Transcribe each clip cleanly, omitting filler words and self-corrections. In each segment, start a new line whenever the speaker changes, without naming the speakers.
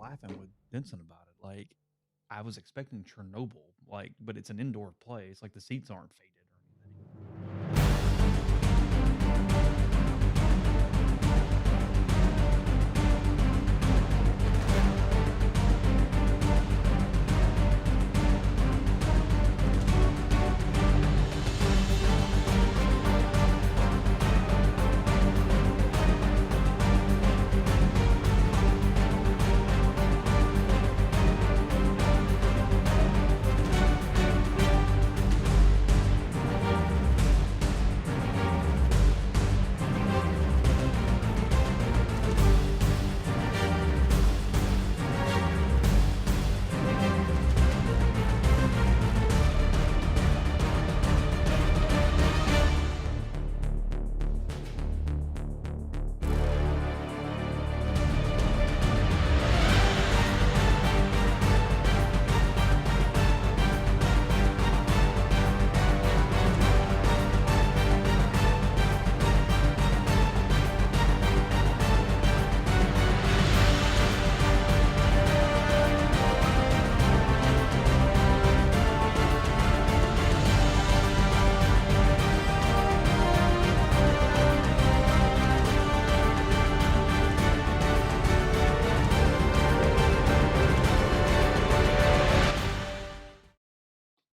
laughing with Vincent about it. Like, I was expecting Chernobyl, like, but it's an indoor place. Like, the seats aren't faded or anything.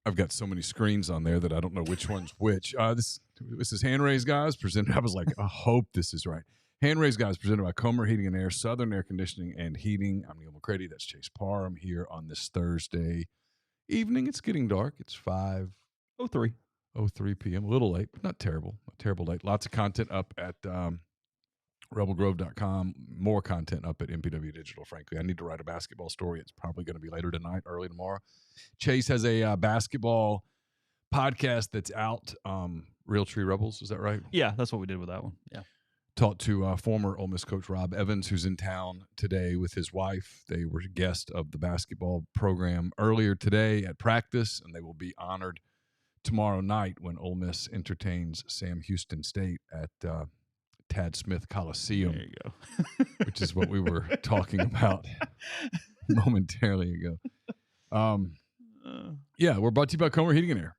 I've got so many screens on there that I don't know which one's which. This is Hand Raised Guys presented. I was like, I hope this is right. Hand Raised Guys presented by Comer Heating and Air, Southern Air Conditioning and Heating. I'm Neal McCready. That's Chase Parham here on this Thursday evening. It's getting dark. It's 5:03 p.m. A little late, but not terrible. Not terrible late. Lots of content up at rebelgrove.com. More content up at MPW Digital, frankly. I need to write a basketball story. It's probably going to be later tonight, early tomorrow. Chase has a basketball podcast that's out, Real Tree Rebels. Is that right?
Yeah, that's what we did with that one. Yeah.
Talked to former Ole Miss coach Rob Evans, who's in town today with his wife. They were a guest of the basketball program earlier today at practice, and they will be honored tomorrow night when Ole Miss entertains Sam Houston State at Tad Smith Coliseum.
There you go.
Which is what we were talking about momentarily ago. Yeah, we're brought to you by Comer Heating and Air.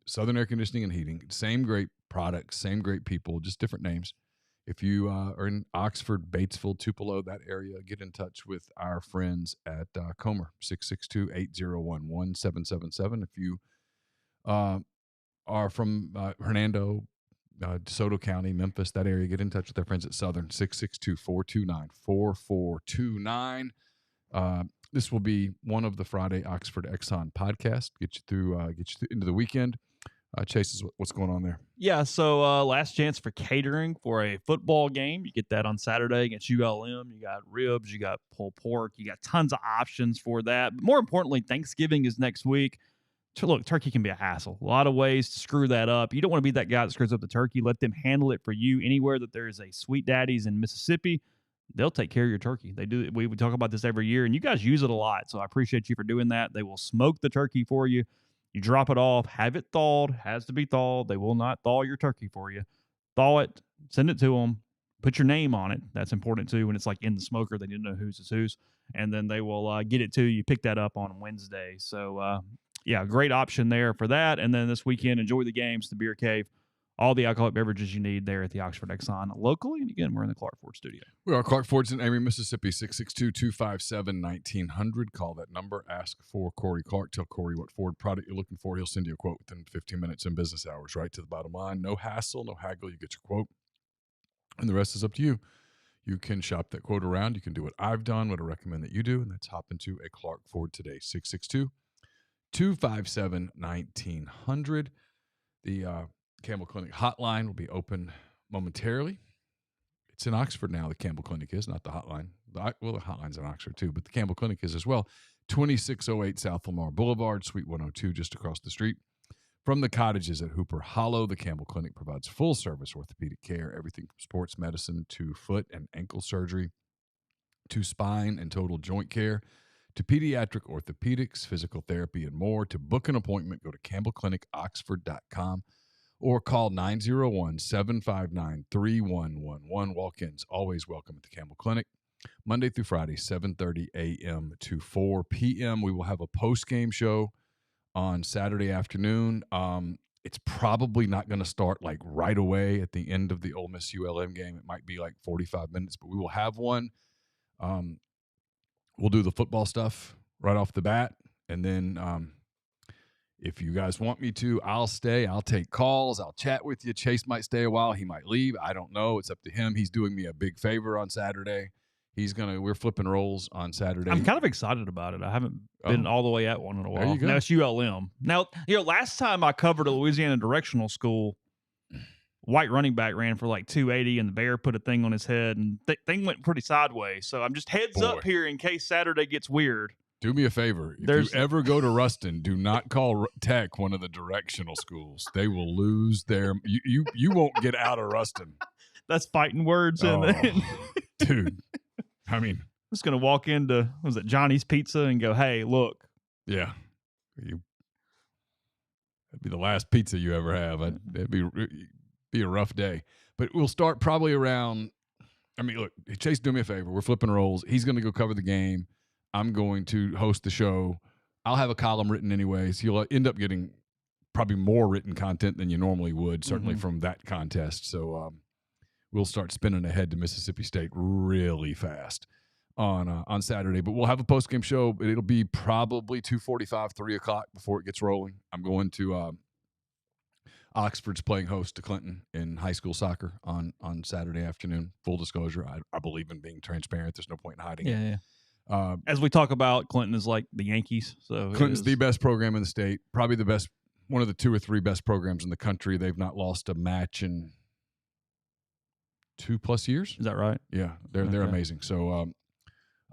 Southern Air Conditioning and Heating. Same great products, same great people, just different names. If you are in Oxford, Batesville, Tupelo, that area, get in touch with our friends at Comer, 662-8011-777. If you are from Hernando, DeSoto County, Memphis, that area, get in touch with our friends at Southern, 662-429-4429. This will be one of the Friday Oxford Exxon podcast. Get you through into the weekend. Chase, what's going on there?
Yeah, so last chance for catering for a football game. You get that on Saturday against ULM. You got ribs, you got pulled pork, you got tons of options for that. But more importantly, Thanksgiving is next week. Look, turkey can be a hassle. A lot of ways to screw that up. You don't want to be that guy that screws up the turkey. Let them handle it for you. Anywhere that there is a Sweet Daddy's in Mississippi, they'll take care of your turkey. They do. We talk about this every year, and you guys use it a lot. So I appreciate you for doing that. They will smoke the turkey for you. You drop it off, have it thawed, has to be thawed. They will not thaw your turkey for you. Thaw it, send it to them, put your name on it. That's important too. When it's like in the smoker, they need to know whose is whose. And then they will get it to you. Pick that up on Wednesday. So, yeah, great option there for that. And then this weekend, enjoy the games, the Beer Cave, all the alcoholic beverages you need there at the Oxford Exxon locally. And again, we're in the Clark Ford studio.
We are Clark Ford's in Amory, Mississippi, 662-257-1900. Call that number. Ask for Corey Clark. Tell Corey what Ford product you're looking for. He'll send you a quote within 15 minutes in business hours, right to the bottom line. No hassle, no haggle. You get your quote, and the rest is up to you. You can shop that quote around. You can do what I've done, what I recommend that you do, and that's hop into a Clark Ford today, 662-257-1900. The Campbell Clinic Hotline will be open momentarily. It's in Oxford now, the Campbell Clinic is, not the hotline. The hotline's in Oxford too, but the Campbell Clinic is as well. 2608 South Lamar Boulevard, Suite 102, just across the street from the cottages at Hooper Hollow. The Campbell Clinic provides full-service orthopedic care, everything from sports medicine to foot and ankle surgery to spine and total joint care to pediatric orthopedics, physical therapy, and more. To book an appointment, go to campbellclinicoxford.com or call 901-759-3111. Walk-ins always welcome at the Campbell Clinic. Monday through Friday, 7:30 a.m. to 4 p.m. We will have a post-game show on Saturday afternoon. It's probably not going to start like right away at the end of the Ole Miss ULM game. It might be like 45 minutes, but we will have one. We'll do the football stuff right off the bat. And then if you guys want me to, I'll stay. I'll take calls. I'll chat with you. Chase might stay a while. He might leave. I don't know. It's up to him. He's doing me a big favor on Saturday. We're flipping roles on Saturday.
I'm kind of excited about it. I haven't been all the way at one in a while.
There you go.
Now it's ULM. Now, last time I covered a Louisiana directional school, white running back ran for like 280 and the bear put a thing on his head and thing went pretty sideways. So I'm just heads up here in case Saturday gets weird.
Do me a favor. If you ever go to Ruston, do not call Tech one of the directional schools. They will lose their you won't get out of Ruston.
That's fighting words.
Dude. I mean,
I'm just going to walk into, Johnny's Pizza and go, hey, look.
Yeah. That'd be the last pizza you ever have. It'd be a rough day. But we'll start probably around, look, Chase, do me a favor. We're flipping roles. He's going to go cover the game. I'm going to host the show. I'll have a column written anyways. You'll end up getting probably more written content than you normally would, certainly from that contest. So, we'll start spinning ahead to Mississippi State really fast on Saturday. But we'll have a post-game show. It'll be probably 2:45, 3 o'clock before it gets rolling. I'm going to Oxford's playing host to Clinton in high school soccer on Saturday afternoon. Full disclosure, I believe in being transparent. There's no point in hiding it.
Yeah. As we talk about, Clinton is like the Yankees. So
Clinton's the best program in the state, probably the best, one of the 2 or 3 best programs in the country. They've not lost a match in 2+ years.
Is that right?
Yeah, they're amazing. So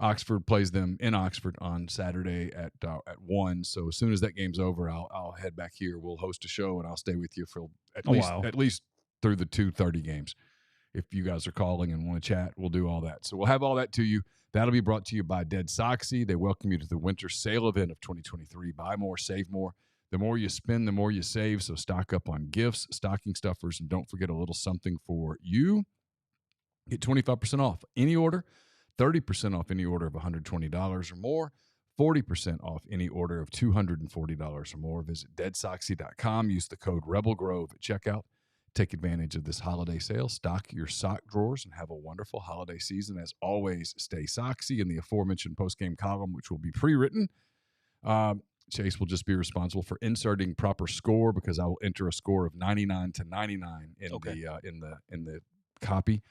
Oxford plays them in Oxford on Saturday at 1. So as soon as that game's over, I'll head back here. We'll host a show and I'll stay with you for at least through the 2:30 games. If you guys are calling and want to chat, we'll do all that. So we'll have all that to you. That'll be brought to you by Dead Soxy. They welcome you to the winter sale event of 2023. Buy more, save more. The more you spend, the more you save. So stock up on gifts, stocking stuffers, and don't forget a little something for you. Get 25% off any order, 30% off any order of $120 or more, 40% off any order of $240 or more. Visit deadsoxy.com. Use the code RebelGrove at checkout. Take advantage of this holiday sale. Stock your sock drawers and have a wonderful holiday season. As always, stay soxy. In the aforementioned postgame column, which will be pre-written, Chase will just be responsible for inserting proper score because I will enter a score of 99 to 99 in the copy.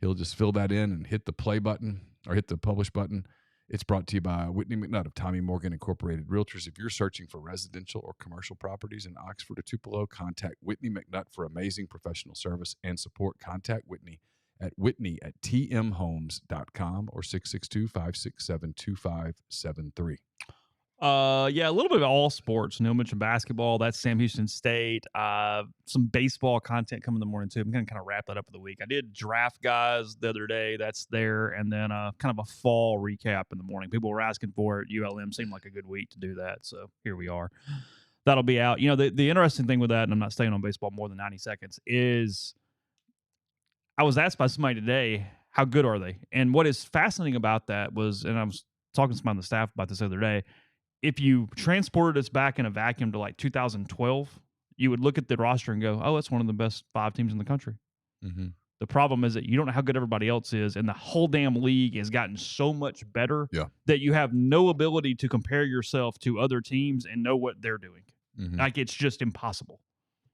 He'll just fill that in and hit the play button or hit the publish button. It's brought to you by Whitney McNutt of Tommy Morgan Incorporated Realtors. If you're searching for residential or commercial properties in Oxford or Tupelo, contact Whitney McNutt for amazing professional service and support. Contact Whitney at tmhomes.com or 662-567-2573.
A little bit of all sports. Neal mentioned basketball. That's Sam Houston State. Some baseball content coming in the morning, too. I'm going to kind of wrap that up for the week. I did draft guys the other day. That's there. And then kind of a fall recap in the morning. People were asking for it. ULM seemed like a good week to do that. So here we are. That'll be out. The interesting thing with that, and I'm not staying on baseball more than 90 seconds, is I was asked by somebody today, how good are they? And what is fascinating about that was, and I was talking to somebody on the staff about this the other day, if you transported us back in a vacuum to like 2012, you would look at the roster and go, oh, that's one of the best 5 teams in the country.
Mm-hmm.
The problem is that you don't know how good everybody else is, and the whole damn league has gotten so much better that you have no ability to compare yourself to other teams and know what they're doing.
Mm-hmm.
Like, it's just impossible.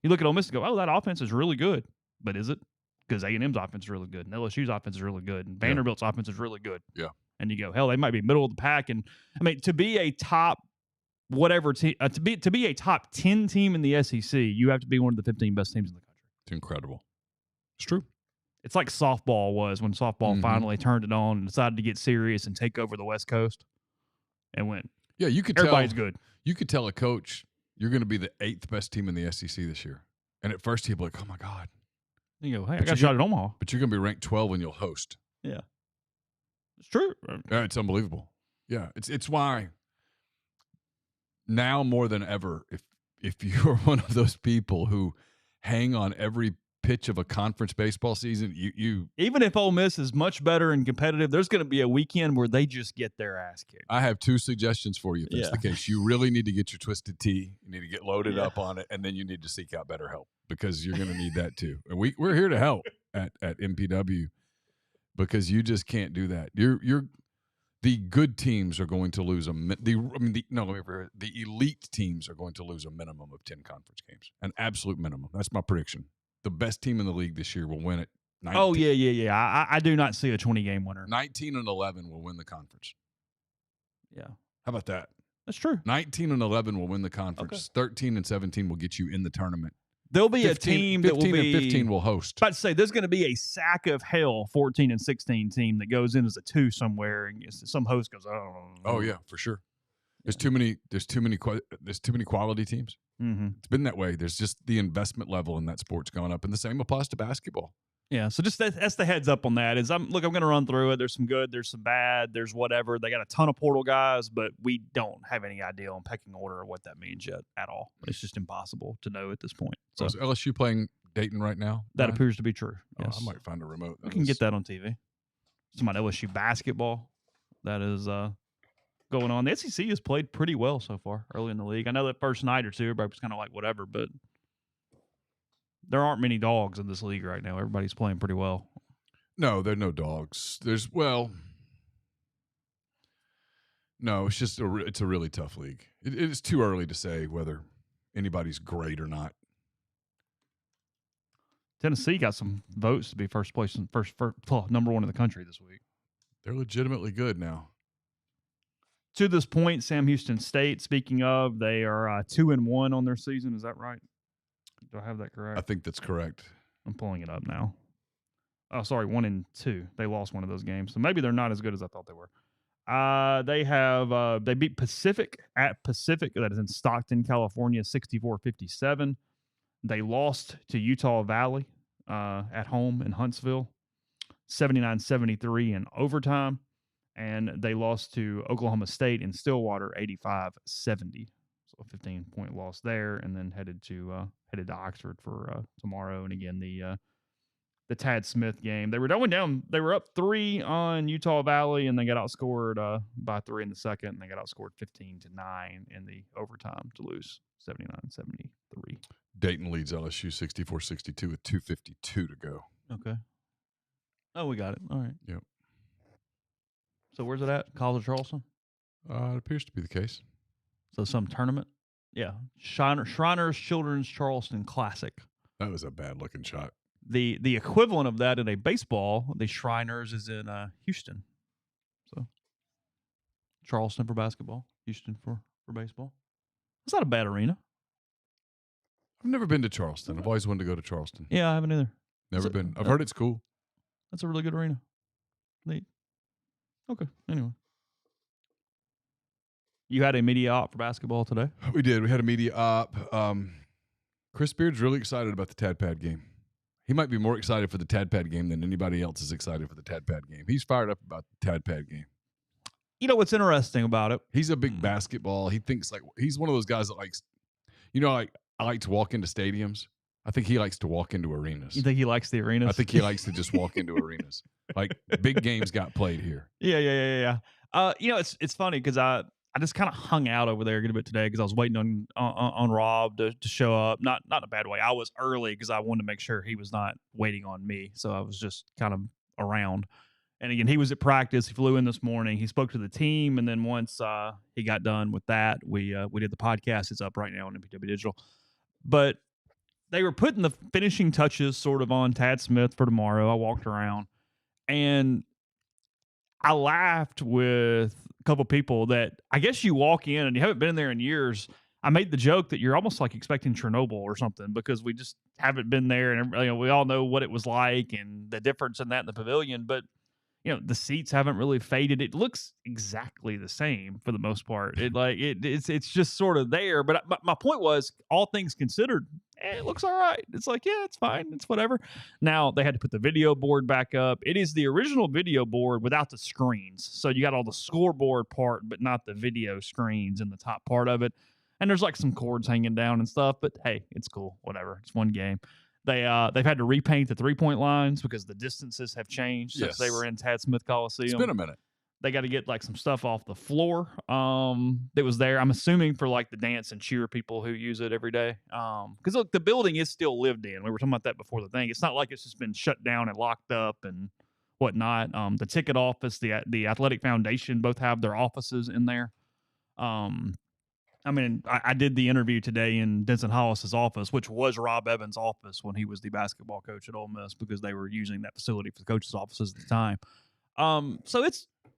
You look at Ole Miss and go, oh, that offense is really good. But is it? Because A&M's offense is really good, and LSU's offense is really good, and Vanderbilt's offense is really good.
Yeah.
And you go, hell, they might be middle of the pack. And to be a top whatever team, to be a top 10 team in the SEC, you have to be one of the 15 best teams in the country.
It's incredible. It's true.
It's like softball was when softball finally turned it on and decided to get serious and take over the West Coast and went.
Yeah, you could
everybody's good.
You could tell a coach you're going to be the 8th best team in the SEC this year, and at first he'd be like, "Oh my god."
You go, hey, I got a shot at Omaha.
But you're going to be ranked 12 and you'll host.
Yeah. It's true.
Yeah, it's unbelievable. Yeah, it's why now more than ever, if you're one of those people who hang on every pitch of a conference baseball season,
even if Ole Miss is much better and competitive, there's going to be a weekend where they just get their ass kicked.
I have 2 suggestions for you if that's the case. You really need to get your Twisted Tea. You need to get loaded up on it, and then you need to seek out better help because you're going to need that too. And we're here to help at MPW because you just can't do that. The good teams are going to lose the elite teams are going to lose a minimum of 10 conference games, an absolute minimum. That's my prediction. The best team in the league this year will win it. 19.
Oh, yeah. I do not see a 20-game winner.
19-11 will win the conference.
Yeah.
How about that?
That's true.
19-11 will win the conference. Okay. 13-17 will get you in the tournament.
There'll be 15, a team that will be
15 and 15 will host.
About to say there's going to be a sack of hell 14 and 16 team that goes in as a 2 somewhere, and some host goes,
oh yeah, for sure. There's too many quality teams.
Mm-hmm.
It's been that way. There's just the investment level in that sport's gone up, and the same applies to basketball.
Yeah, so just that's the heads up on that. I'm going to run through it. There's some good, there's some bad, there's whatever. They got a ton of portal guys, but we don't have any idea on pecking order of what that means yet at all. It's just impossible to know at this point. So
is LSU playing Dayton right now?
That appears to be true.
Yes. I might find a remote.
We can get that on TV. Some on LSU basketball that is going on. The SEC has played pretty well so far early in the league. I know that first night or two, everybody was kind of like whatever, but there aren't many dogs in this league right now. Everybody's playing pretty well.
No, there are no dogs. No, it's just it's a really tough league. It is too early to say whether anybody's great or not.
Tennessee got some votes to be first place and first number 1 in the country this week.
They're legitimately good now.
To this point, Sam Houston State, speaking of, they are 2-1 on their season. Is that right? Do I have that correct?
I think that's correct.
I'm pulling it up now. Oh, sorry, 1-2. They lost one of those games, so maybe they're not as good as I thought they were. They beat Pacific at Pacific, that is in Stockton, California, 64-57. They lost to Utah Valley at home in Huntsville, 79-73 in overtime, and they lost to Oklahoma State in Stillwater, 85-70. So a 15-point loss there, and then headed to Oxford for tomorrow. And again, the Tad Smith game. They were going down. They were up 3 on Utah Valley, and they got outscored by 3 in the second, and they got outscored 15-9 in the overtime to lose 79-73.
Dayton leads LSU 64-62 with 2:52 to go.
Okay. Oh, we got it. All right.
Yep.
So where's it at? College of Charleston?
It appears to be the case.
So some tournament? Yeah. Shriners Children's Charleston Classic.
That was a bad-looking shot.
The equivalent of that in a baseball, the Shriners is in Houston. So Charleston for basketball, Houston for baseball. It's not a bad arena.
I've never been to Charleston. I've always wanted to go to Charleston.
Yeah, I haven't either.
Never been. I've heard it's cool.
That's a really good arena. Neat. Okay, anyway. You had a media op for basketball today?
We did. We had a media op. Chris Beard's really excited about the Tad Pad game. He might be more excited for the Tad Pad game than anybody else is excited for the Tad Pad game. He's fired up about the Tad Pad game.
You know what's interesting about it?
He's a big basketball. He thinks he's one of those guys that likes, I like to walk into stadiums. I think he likes to walk into arenas.
You think he likes the arenas?
I think he likes to just walk into arenas. Like big games got played here.
Yeah. It's funny because I just kind of hung out over there a little bit today because I was waiting on Rob to show up. Not in a bad way. I was early because I wanted to make sure he was not waiting on me. So I was just kind of around. And again, he was at practice. He flew in this morning. He spoke to the team, and then once he got done with that, we did the podcast. It's up right now on MPW Digital. But they were putting the finishing touches sort of on Tad Smith for tomorrow. I walked around, and I laughed with a couple people that I guess you walk in and you haven't been there in years. I made the joke that you're almost like expecting Chernobyl or something because we just haven't been there, and we all know what it was like and the difference in that in the pavilion. But the seats haven't really faded. It looks exactly the same for the most part. It's just sort of there. But my point was, all things considered, it looks all right. It's like, yeah, it's fine. It's whatever. Now they had to put the video board back up. It is the original video board without the screens. So you got all the scoreboard part, but not the video screens in the top part of it. And there's like some cords hanging down and stuff. But hey, it's cool. Whatever. It's one game. They've had to repaint the 3-point lines because the distances have changed since they were
Yes.
in Tad Smith Coliseum.
It's been a minute.
They got to get like some stuff off the floor that was there. I'm assuming for like the dance and cheer people who use it every day. Because look, the building is still lived in. We were talking about that before the thing. It's not like it's just been shut down and locked up and whatnot. The ticket office, the athletic foundation, both have their offices in there. I mean, I did the interview today in Denson Hollis's office, which was Rob Evans' office when he was the basketball coach at Ole Miss, because they were using that facility for the coaches' offices at the time. So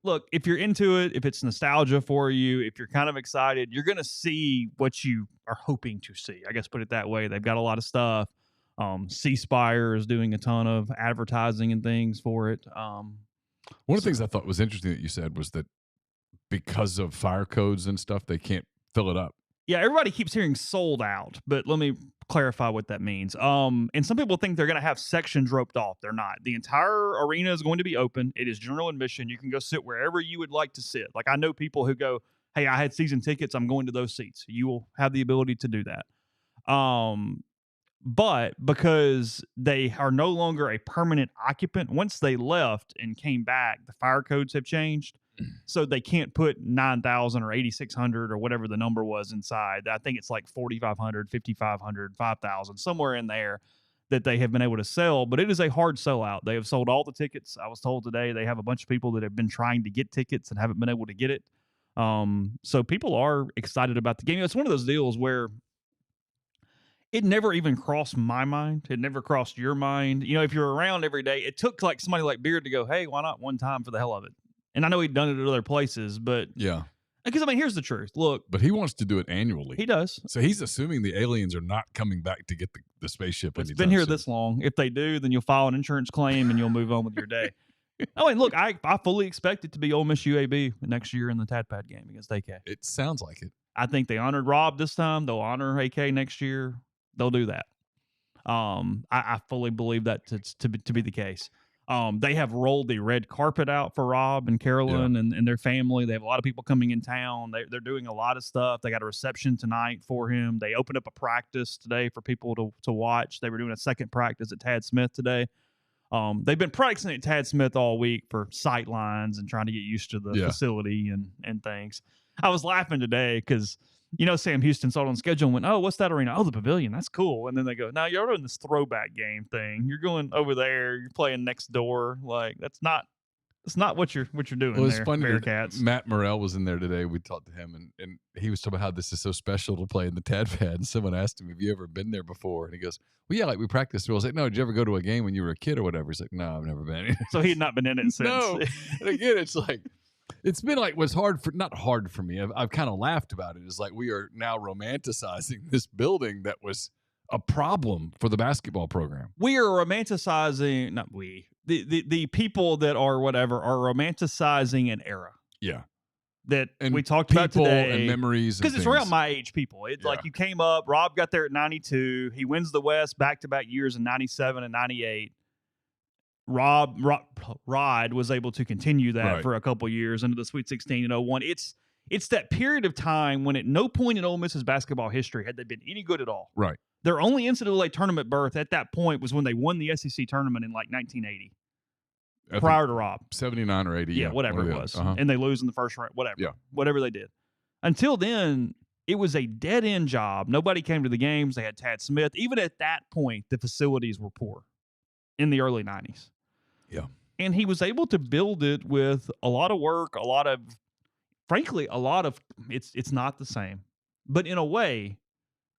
look, if you're into it, if it's nostalgia for you, if you're kind of excited, you're going to see what you are hoping to see. I guess put it that way. They've got a lot of stuff. C Spire is doing a ton of advertising and things for it.
One of the things I thought was interesting that you said was that because of fire codes and stuff, they can't fill it up.
Yeah, everybody keeps hearing sold out, but let me clarify what that means. And some people think they're going to have sections roped off. They're not. The entire arena is going to be open. It is general admission. You can go sit wherever you would like to sit. Like, I know people who go, hey, I had season tickets, I'm going to those seats. You will have the ability to do that. But because they are no longer a permanent occupant, once they left and came back, the fire codes have changed. So they can't put 9,000 or 8,600 or whatever the number was inside. I think it's like 4,500, 5,500, 5,000, somewhere in there that they have been able to sell. But it is a hard sellout. They have sold all the tickets. I was told today they have a bunch of people that have been trying to get tickets and haven't been able to get it. So people are excited about the game. It's one of those deals where it never even crossed my mind. It never crossed your mind. You know, if you're around every day, it took like somebody like Beard to go, hey, why not one time for the hell of it? And I know he'd done it at other places, but
yeah,
because I mean, here's the truth. Look,
but he wants to do it annually.
He does.
So he's assuming the aliens are not coming back to get the spaceship.
It's been here this long. If they do, then you'll file an insurance claim and you'll move on with your day. Oh, and look, I fully expect it to be Ole Miss UAB next year in the Tadpad game against AK.
It sounds like it.
I think they honored Rob this time. They'll honor AK next year. They'll do that. I fully believe that to be the case. They have rolled the red carpet out for Rob and Carolyn and their family. They have a lot of people coming in town. They're doing a lot of stuff. They got a reception tonight for him. They opened up a practice today for people to watch. They were doing a second practice at Tad Smith today. They've been practicing at Tad Smith all week for sight lines and trying to get used to the facility and things. I was laughing today because, you know, Sam Houston saw it on schedule and went, oh, what's that arena? Oh, the Pavilion. That's cool. And then they go, no, you're doing this throwback game thing. You're going over there. You're playing next door. Like, that's not what you're doing. Well, it's there, funny. Bearcats.
Matt Morrell was in there today. We talked to him, and he was talking about how this is so special to play in the Tadpad. And someone asked him, have you ever been there before? And he goes, well, yeah, like we practiced. I was like, no, did you ever go to a game when you were a kid or whatever? He's like, no, I've never been.
So he had not been in it since.
No. And again, it's like, it's been like, was not hard for me. I've kind of laughed about it. It's like we are now romanticizing this building that was a problem for the basketball program.
We are romanticizing, not we, the people that are whatever are romanticizing an era.
Yeah.
That and we talked about today.
And memories.
Because it's around my age people. It's like you came up, Rob got there at 92. He wins the West back-to-back years in 97 and 98. Rod was able to continue that for a couple years into the Sweet 16 and 01. It's that period of time when at no point in Ole Miss's basketball history had they been any good at all.
Right.
Their only NCAA tournament berth at that point was when they won the SEC tournament in like 1980. Prior to Rob.
79 or 80.
Yeah, whatever it was. And they lose in the first round, whatever. Yeah. Whatever they did. Until then, it was a dead-end job. Nobody came to the games. They had Tad Smith. Even at that point, the facilities were poor in the early 90s.
Yeah.
And he was able to build it with a lot of work, frankly, it's not the same. But in a way,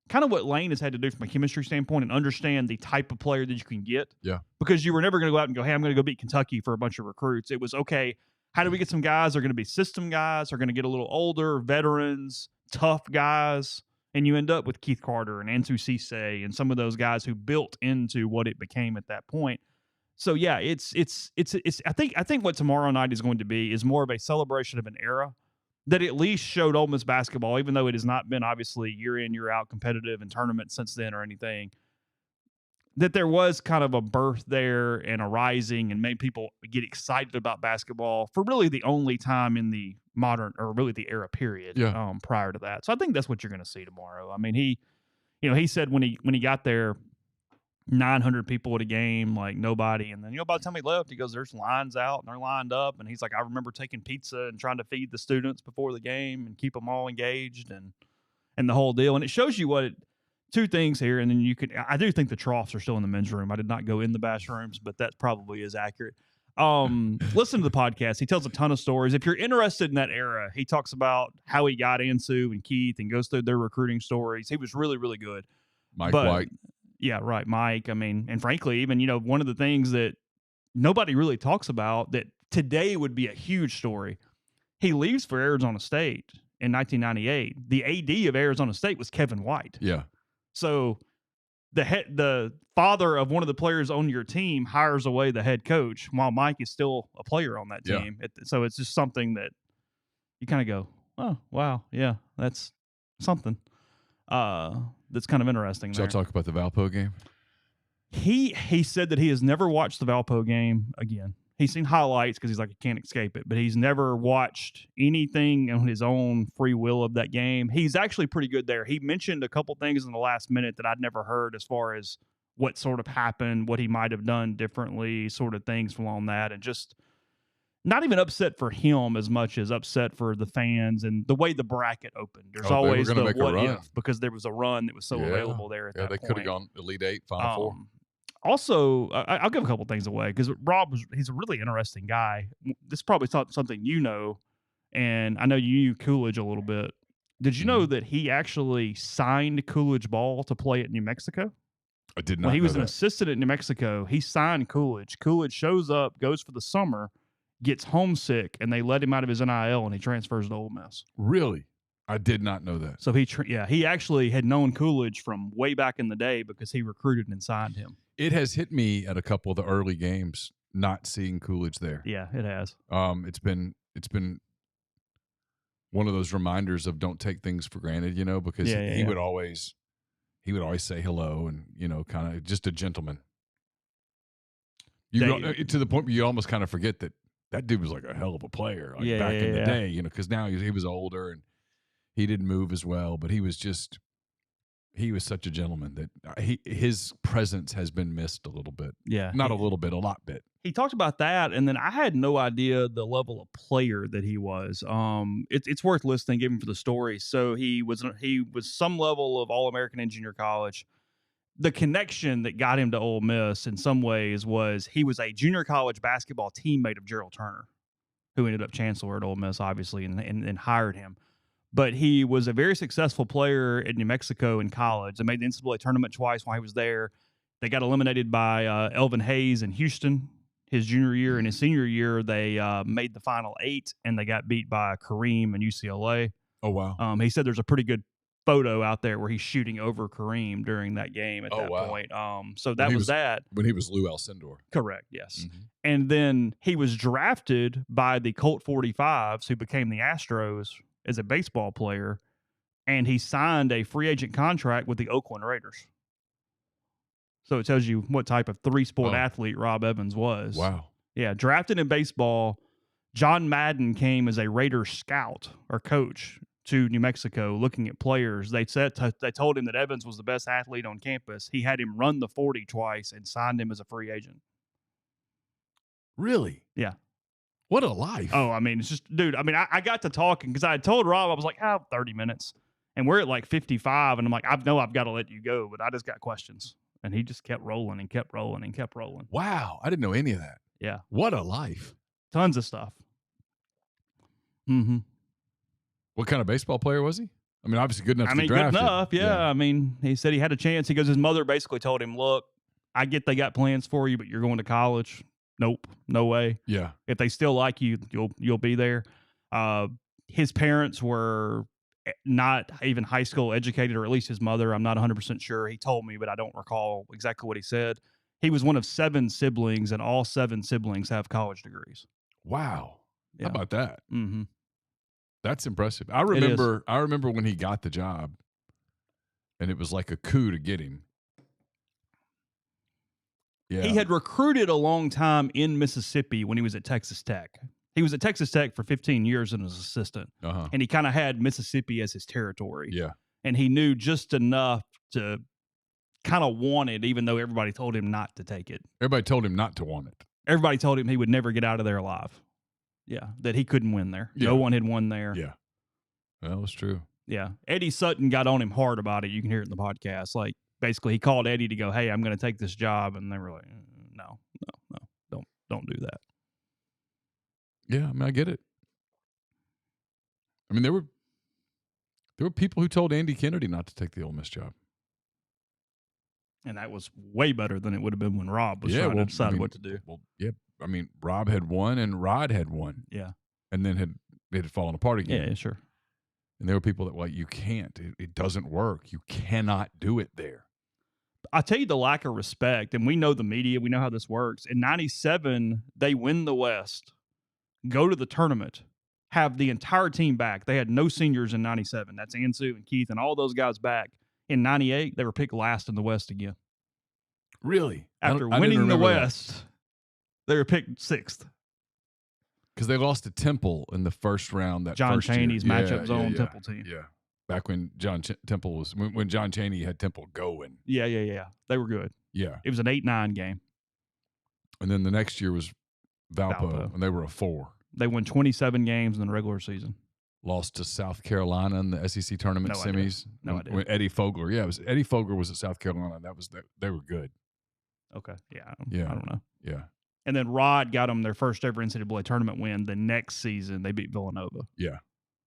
kind of what Lane has had to do from a chemistry standpoint and understand the type of player that you can get.
Yeah.
Because you were never going to go out and go, hey, I'm going to go beat Kentucky for a bunch of recruits. It was, okay, how do we get some guys that are going to be system guys, are going to get a little older, veterans, tough guys, and you end up with Keith Carter and Antu Cisse and some of those guys who built into what it became at that point. So yeah, it's I think what tomorrow night is going to be is more of a celebration of an era that at least showed Ole Miss basketball, even though it has not been obviously year in, year out competitive in tournaments since then or anything, that there was kind of a birth there and a rising and made people get excited about basketball for really the only time in the modern or really the era period prior to that. So I think that's what you're going to see tomorrow. I mean, he said when he got there, 900 people at a game, like nobody. And then, by the time he left, he goes, there's lines out and they're lined up. And he's like, I remember taking pizza and trying to feed the students before the game and keep them all engaged and the whole deal. And it shows you two things here. And then I do think the troughs are still in the men's room. I did not go in the bathrooms, but that probably is accurate. Listen to the podcast. He tells a ton of stories. If you're interested in that era, he talks about how he got Ansu and Keith and goes through their recruiting stories. He was really, really good.
Mike White.
Yeah, right. Mike. I mean, and frankly, even, one of the things that nobody really talks about that today would be a huge story. He leaves for Arizona State in 1998. The AD of Arizona State was Kevin White.
Yeah.
So the father of one of the players on your team hires away the head coach while Mike is still a player on that team. Yeah. So it's just something that you kind of go, oh, wow. Yeah, that's something. That's kind of interesting.
Shall I talk about the Valpo game?
He said that he has never watched the Valpo game again. He's seen highlights because he's like, he can't escape it, but he's never watched anything on his own free will of that game. He's actually pretty good there. He mentioned a couple things in the last minute that I'd never heard as far as what sort of happened, what he might have done differently, sort of things along that, and just not even upset for him as much as upset for the fans and the way the bracket opened. There's always the what if, because there was a run that was so available there at that point.
Yeah, they could have gone Elite Eight, Final Four.
Also, I'll give a couple things away because he's a really interesting guy. This is probably something and I know you knew Coolidge a little bit. Did you know that he actually signed Coolidge ball to play at New Mexico?
I did not.
When he was an assistant at New Mexico, he signed Coolidge. Coolidge shows up, goes for the summer, gets homesick, and they let him out of his NIL, and he transfers to Ole Miss.
Really? I did not know that.
So he actually had known Coolidge from way back in the day because he recruited and signed him.
It has hit me at a couple of the early games not seeing Coolidge there.
Yeah, it has.
It's been one of those reminders of don't take things for granted, because he would always say hello and kind of just a gentleman. To the point where you almost kind of forget that dude was like a hell of a player back in the day, because now he was older and he didn't move as well, but he was such a gentleman that his presence has been missed a little bit.
Yeah.
Not a little bit, a lot bit.
He talked about that, and then I had no idea the level of player that he was. It's worth listening, given for the story. So he was some level of All-American in junior college. The connection that got him to Ole Miss in some ways was he was a junior college basketball teammate of Gerald Turner, who ended up chancellor at Ole Miss, obviously, and hired him. But he was a very successful player in New Mexico in college. They made the NCAA tournament twice while he was there. They got eliminated by Elvin Hayes in Houston his junior year. And his senior year, they made the Final Eight, and they got beat by Kareem and UCLA.
Oh, wow.
He said there's a pretty good photo out there where he's shooting over Kareem during that game at that point. So that was that.
When he was Lou Alcindor.
Correct, yes. Mm-hmm. And then he was drafted by the Colt 45s, who became the Astros, as a baseball player, and he signed a free agent contract with the Oakland Raiders. So it tells you what type of three-sport athlete Rob Evans was.
Wow.
Yeah, drafted in baseball. John Madden came as a Raiders scout or coach to New Mexico looking at players. They told him that Evans was the best athlete on campus. He had him run the 40 twice and signed him as a free agent.
Really?
Yeah.
What a life.
Oh, I mean, it's just, dude, I mean, I got to talking because I had told Rob, I was like, 30 minutes. And we're at like 55. And I'm like, I've got to let you go, but I just got questions. And he just kept rolling and kept rolling and kept rolling.
Wow. I didn't know any of that.
Yeah.
What a life.
Tons of stuff. Mm-hmm.
What kind of baseball player was he? I mean, obviously good enough to be drafted.
Good enough, yeah. I mean, he said he had a chance. He goes, his mother basically told him, look, I get they got plans for you, but you're going to college. Nope, no way.
Yeah.
If they still like you, you'll be there. His parents were not even high school educated, or at least his mother. I'm not 100% sure. He told me, but I don't recall exactly what he said. He was one of 7 siblings, and all 7 siblings have college degrees.
Wow.
Yeah.
How about that?
Mm-hmm.
That's impressive. I remember when he got the job, and it was like a coup to get him. Yeah.
He had recruited a long time in Mississippi when he was at Texas Tech. He was at Texas Tech for 15 years and was assistant.
Uh-huh.
And he kind of had Mississippi as his territory.
Yeah.
And he knew just enough to kind of wanted, even though everybody told him not to take it.
Everybody told him not to want it.
Everybody told him he would never get out of there alive. Yeah, that he couldn't win there.
Yeah.
No one had won there.
Yeah. That was true.
Yeah. Eddie Sutton got on him hard about it. You can hear it in the podcast. Like, basically, he called Eddie to go, hey, I'm going to take this job. And they were like, no, don't do that.
Yeah, I mean, I get it. I mean, there were people who told Andy Kennedy not to take the Ole Miss job.
And that was way better than it would have been when Rob was trying to decide what to do.
Well, yeah. I mean, Rob had won and Rod had won.
Yeah.
And then it had fallen apart again.
Yeah, sure.
And there were people that were like, you can't. It doesn't work. You cannot do it there.
I tell you the lack of respect, and we know the media. We know how this works. In 97, they win the West, go to the tournament, have the entire team back. They had no seniors in 97. That's Ansu and Keith and all those guys back. In 98, they were picked last in the West again.
Really?
After winning the West, they were picked 6th.
Because they lost to Temple in the first round. That
John
first
Chaney's
year.
matchup zone Temple team.
Yeah. Back when Temple was when John Chaney had Temple going.
Yeah. They were good.
Yeah.
It was an 8-9 game.
And then the next year was Valpo. And they were a 4.
They won 27 games in the regular season.
Lost to South Carolina in the SEC tournament semis.
No idea.
When Eddie Fogler. Yeah, it was Eddie Fogler was at South Carolina. They were good.
Okay. Yeah.
Yeah.
I don't know.
Yeah.
And then Rod got them their first ever NCAA tournament win. The next season, they beat Villanova.
Yeah.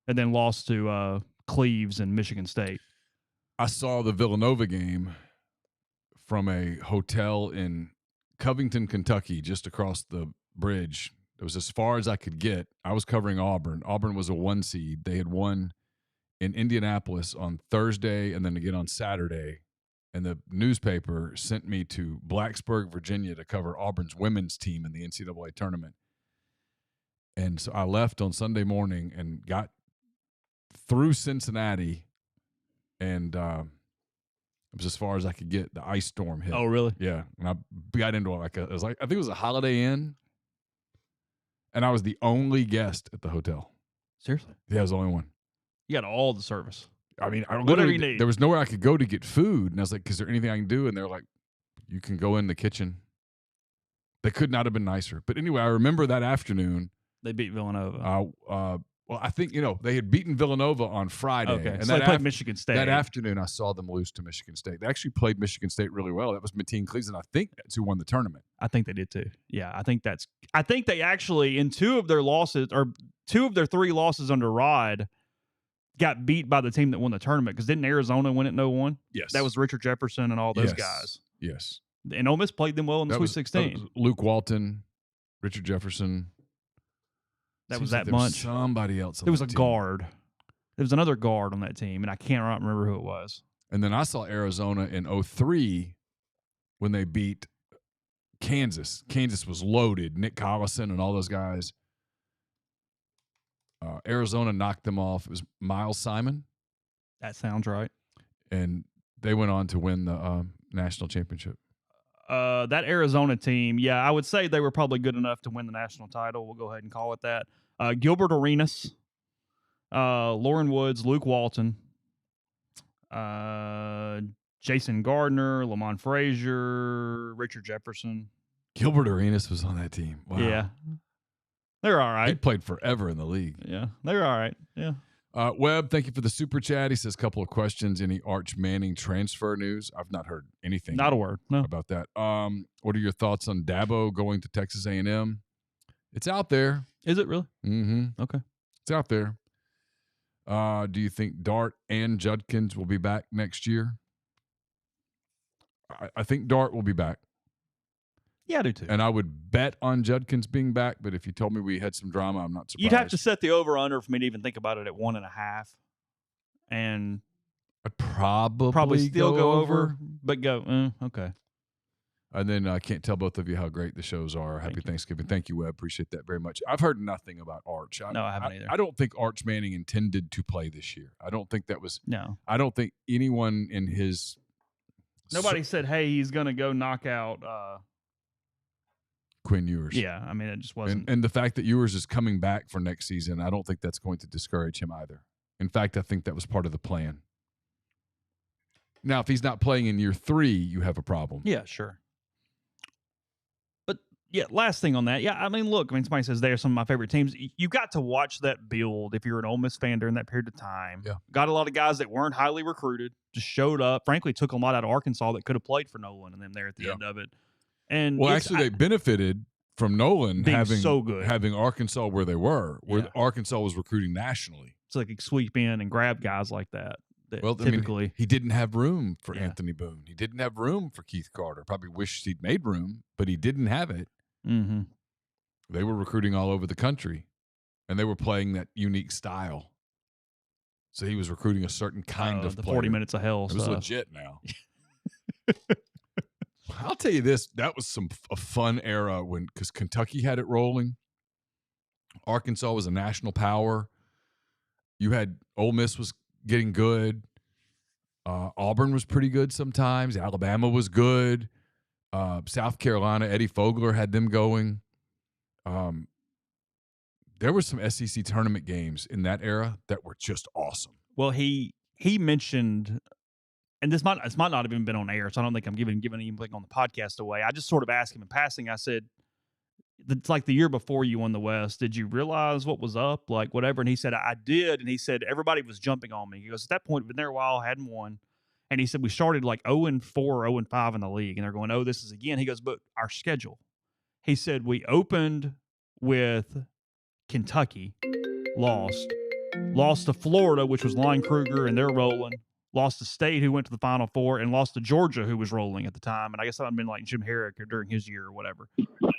And then lost to Cleves and Michigan State.
I saw the Villanova game from a hotel in Covington, Kentucky, just across the bridge. It was as far as I could get. I was covering Auburn. Auburn was a 1 seed. They had won in Indianapolis on Thursday and then again on Saturday. And the newspaper sent me to Blacksburg, Virginia to cover Auburn's women's team in the NCAA tournament. And so I left on Sunday morning and got through Cincinnati, and it was as far as I could get. The ice storm hit.
Oh, really?
Yeah. And I got into I think it was a Holiday Inn. And I was the only guest at the hotel.
Seriously?
Yeah, I was the only one.
You got all the service.
I mean,
whatever you need.
There was nowhere I could go to get food. And I was like, is there anything I can do? And they're like, you can go in the kitchen. They could not have been nicer. But anyway, I remember that afternoon.
They beat Villanova.
Well, I think, they had beaten Villanova on Friday.
Okay,
and
so they played Michigan State.
That afternoon, I saw them lose to Michigan State. They actually played Michigan State really well. That was Mateen Cleveland. I think that's who won the tournament.
I think they did too. Yeah, I think they actually, in 2 of their 3 losses under Rod, got beat by the team that won the tournament. Because didn't Arizona win it 0-1?
Yes.
That was Richard Jefferson and all those guys.
Yes.
And Ole Miss played them well in the Sweet 16.
That was Luke Walton, Richard Jefferson.
That was that bunch.
Somebody else.
There was a guard. There was another guard on that team, and I can't remember who it was.
And then I saw Arizona in 2003 when they beat Kansas. Kansas was loaded. Nick Collison and all those guys. Arizona knocked them off. It was Miles Simon.
That sounds right.
And they went on to win the national championship.
That Arizona team, yeah, I would say they were probably good enough to win the national title. We'll go ahead and call it that. Gilbert Arenas, Lauren Woods, Luke Walton, Jason Gardner, Lamont Frazier, Richard Jefferson.
Gilbert Arenas was on that team. Wow.
Yeah. They're all right.
He played forever in the league.
Yeah, they're all right. Yeah.
Webb, thank you for the super chat. He says, couple of questions. Any Arch Manning transfer news? I've not heard anything.
Not a word. No.
About that. What are your thoughts on Dabo going to Texas A&M? It's out there.
Is it really?
Mm-hmm.
Okay.
It's out there. Do you think Dart and Judkins will be back next year? I think Dart will be back.
Yeah, I do too.
And I would bet on Judkins being back, but if you told me we had some drama, I'm not surprised.
You'd have to set the over-under for me to even think about it at 1.5. And
I'd probably
still go over, but go, okay.
And then I can't tell both of you how great the shows are. Happy Thanksgiving. Thank you, Webb. Appreciate that very much. I've heard nothing about Arch.
No, I haven't either.
I don't think Arch Manning intended to play this year. I don't think that was –
No.
I don't think anyone in his –
Nobody said, hey, he's going to go knock out
Quinn Ewers.
Yeah, I mean, it just wasn't.
And the fact that Ewers is coming back for next season, I don't think that's going to discourage him either. In fact, I think that was part of the plan. Now, if he's not playing in year 3, you have a problem.
Yeah, sure. But yeah, last thing on that. Yeah, I mean, look, somebody says they're some of my favorite teams. You got to watch that build if you're an Ole Miss fan during that period of time.
Yeah.
Got a lot of guys that weren't highly recruited, just showed up. Frankly, took a lot out of Arkansas that could have played for Nolan and them there at the end of it. And
well, actually, they benefited from Nolan having
so good,
having Arkansas where they were, where Arkansas was recruiting nationally.
So they could sweep in and grab guys like that.
Well,
typically,
I mean, he didn't have room for Anthony Boone. He didn't have room for Keith Carter. Probably wished he'd made room, but he didn't have it.
Mm-hmm.
They were recruiting all over the country, and they were playing that unique style. So he was recruiting a certain kind of
the
player.
40 minutes of hell.
It was legit now. I'll tell you this. That was a fun era because Kentucky had it rolling. Arkansas was a national power. You had Ole Miss was getting good. Auburn was pretty good sometimes. Alabama was good. South Carolina, Eddie Fogler had them going. There were some SEC tournament games in that era that were just awesome.
Well, he mentioned, and this might not have even been on air, so I don't think I'm giving anything on the podcast away. I just sort of asked him in passing. I said, it's like the year before you won the West. Did you realize what was up? Like whatever. And he said, I did. And he said, everybody was jumping on me. He goes, at that point, been there a while, hadn't won. And he said, we started like 0-4, 0-5 in the league. And they're going, oh, this is again. He goes, but our schedule. He said, we opened with Kentucky, lost to Florida, which was Line Kruger, and they're rolling. Lost to State, who went to the Final Four, and lost to Georgia, who was rolling at the time. And I guess that would have been like Jim Herrick during his year or whatever.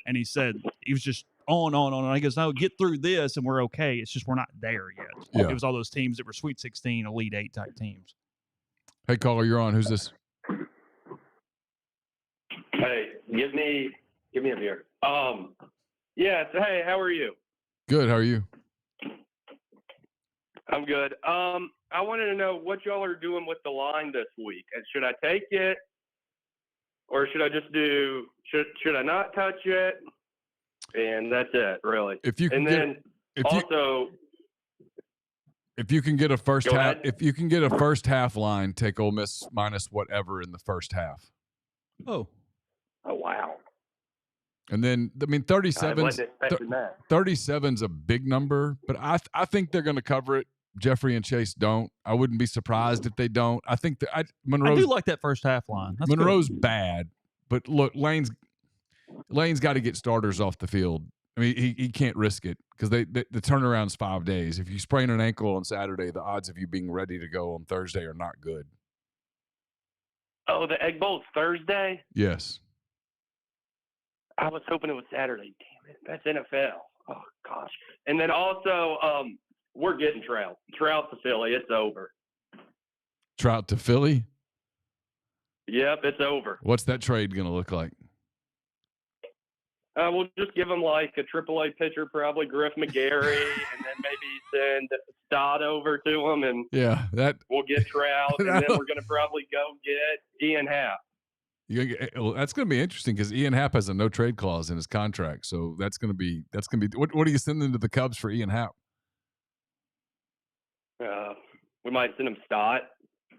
And he said, he was just on. And he goes, no, get through this, and we're okay. It's just we're not there yet.
Yeah.
It was all those teams that were Sweet 16, Elite 8 type teams.
Hey, caller, you're on. Who's this?
Hey, give me a beer. Yeah, so hey, how are you?
Good, how are you?
I'm good. I wanted to know what y'all are doing with the line this week. And should I take it, or should I just should I not touch it? And that's it, really.
If you can if you can get a first half, if you can get a first half line, take Ole Miss minus whatever in the first half.
Oh
wow.
And then, I mean, 37's a big number, but I think they're going to cover it. Jeffrey and Chase don't. I wouldn't be surprised if they don't. I think that Monroe's,
I do like that first half line. That's
Monroe's
good.
bad, but look, Lane's got to get starters off the field. I mean, he can't risk it because the turnaround's 5 days. If you sprain an ankle on Saturday, the odds of you being ready to go on Thursday are not good.
Oh, the Egg Bowl's Thursday?
Yes.
I was hoping it was Saturday. Damn it. That's NFL. Oh, gosh. And then also, we're getting Trout. Trout to Philly. It's over.
Trout to Philly?
Yep, it's over.
What's that trade going to look like?
We'll just give him like a AAA pitcher, probably Griff McGarry, and then maybe send Stott over to him, and we'll get Trout, and then we're going to probably go get Ian Happ.
That's going to be interesting because Ian Happ has a no trade clause in his contract, so that's going to be. What are you sending to the Cubs for Ian Happ?
We might send him Stott.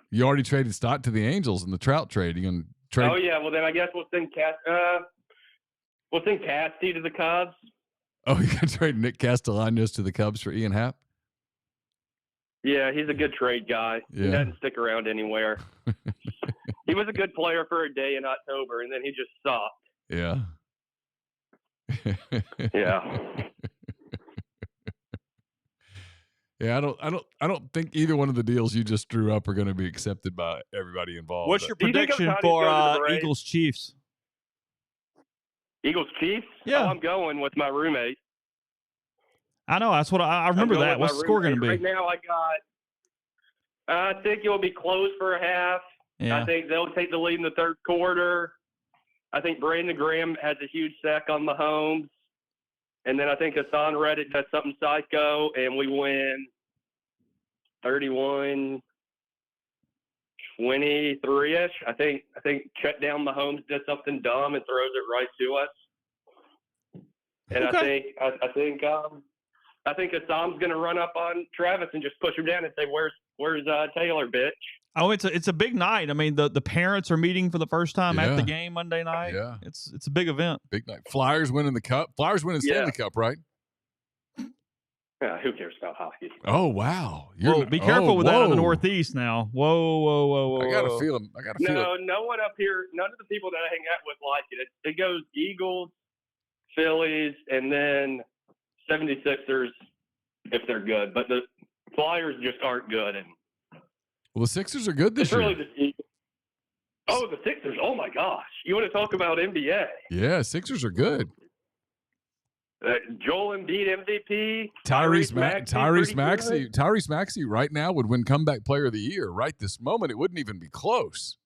You already traded Stott to the Angels in the Trout trade. You going to trade?
Oh yeah, well then I guess we'll send Casty to the Cubs.
Oh, you going to trade Nick Castellanos to the Cubs for Ian Happ?
Yeah, he's a good trade guy.
Yeah. He
doesn't stick around anywhere. He was a good player for a day in October, and then he just sucked.
Yeah.
Yeah.
Yeah, I don't think either one of the deals you just drew up are going to be accepted by everybody involved.
What's your prediction for Eagles Chiefs?
Eagles Chiefs?
Yeah.
Oh, I'm going with my roommate.
I know. That's what I remember that. What's the score going to be?
Right now I think it will be close for a half.
Yeah.
I think they'll take the lead in the third quarter. I think Brandon Graham has a huge sack on Mahomes. And then I think Hassan Reddick does something psycho, and we win 31-23-ish. I think shut down Mahomes does something dumb and throws it right to us. And
okay.
I think Hassan's going to run up on Travis and just push him down and say, "Where's Taylor, bitch?"
Oh, it's a big night. I mean, the parents are meeting for the first time at the
Yeah.
game Monday night.
Yeah.
It's a big event.
Big night. Flyers winning the cup. Flyers winning Stanley Cup, right?
Yeah, who cares about hockey?
Oh, wow.
Whoa, be careful with that in the Northeast now. Whoa.
I got a feeling.
No one up here, none of the people that I hang out with like it. It goes Eagles, Phillies, and then 76ers if they're good. But the Flyers just aren't good. And
Well, the Sixers are good this
it's
year.
really just Eagles. Oh, the Sixers. Oh, my gosh. You want to talk about NBA?
Yeah, Sixers are good.
Joel Embiid MVP.
Tyrese
pretty
Maxey right now would win comeback player of the year. Right this moment, it wouldn't even be close.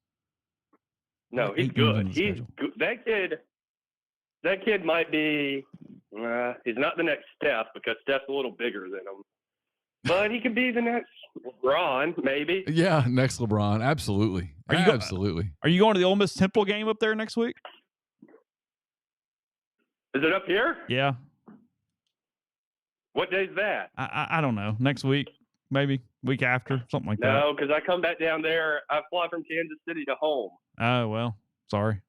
No, he's good. He's good. That kid might be. He's not the next Steph because Steph's a little bigger than him, but he could be the next LeBron, maybe.
Yeah, next LeBron, absolutely, absolutely.
Are you going to the Ole Miss Temple game up there next week?
Is it up here?
Yeah.
What day is that?
I don't know. Next week, maybe week after, something like that.
No, because I come back down there. I fly from Kansas City to home
Oh well, sorry.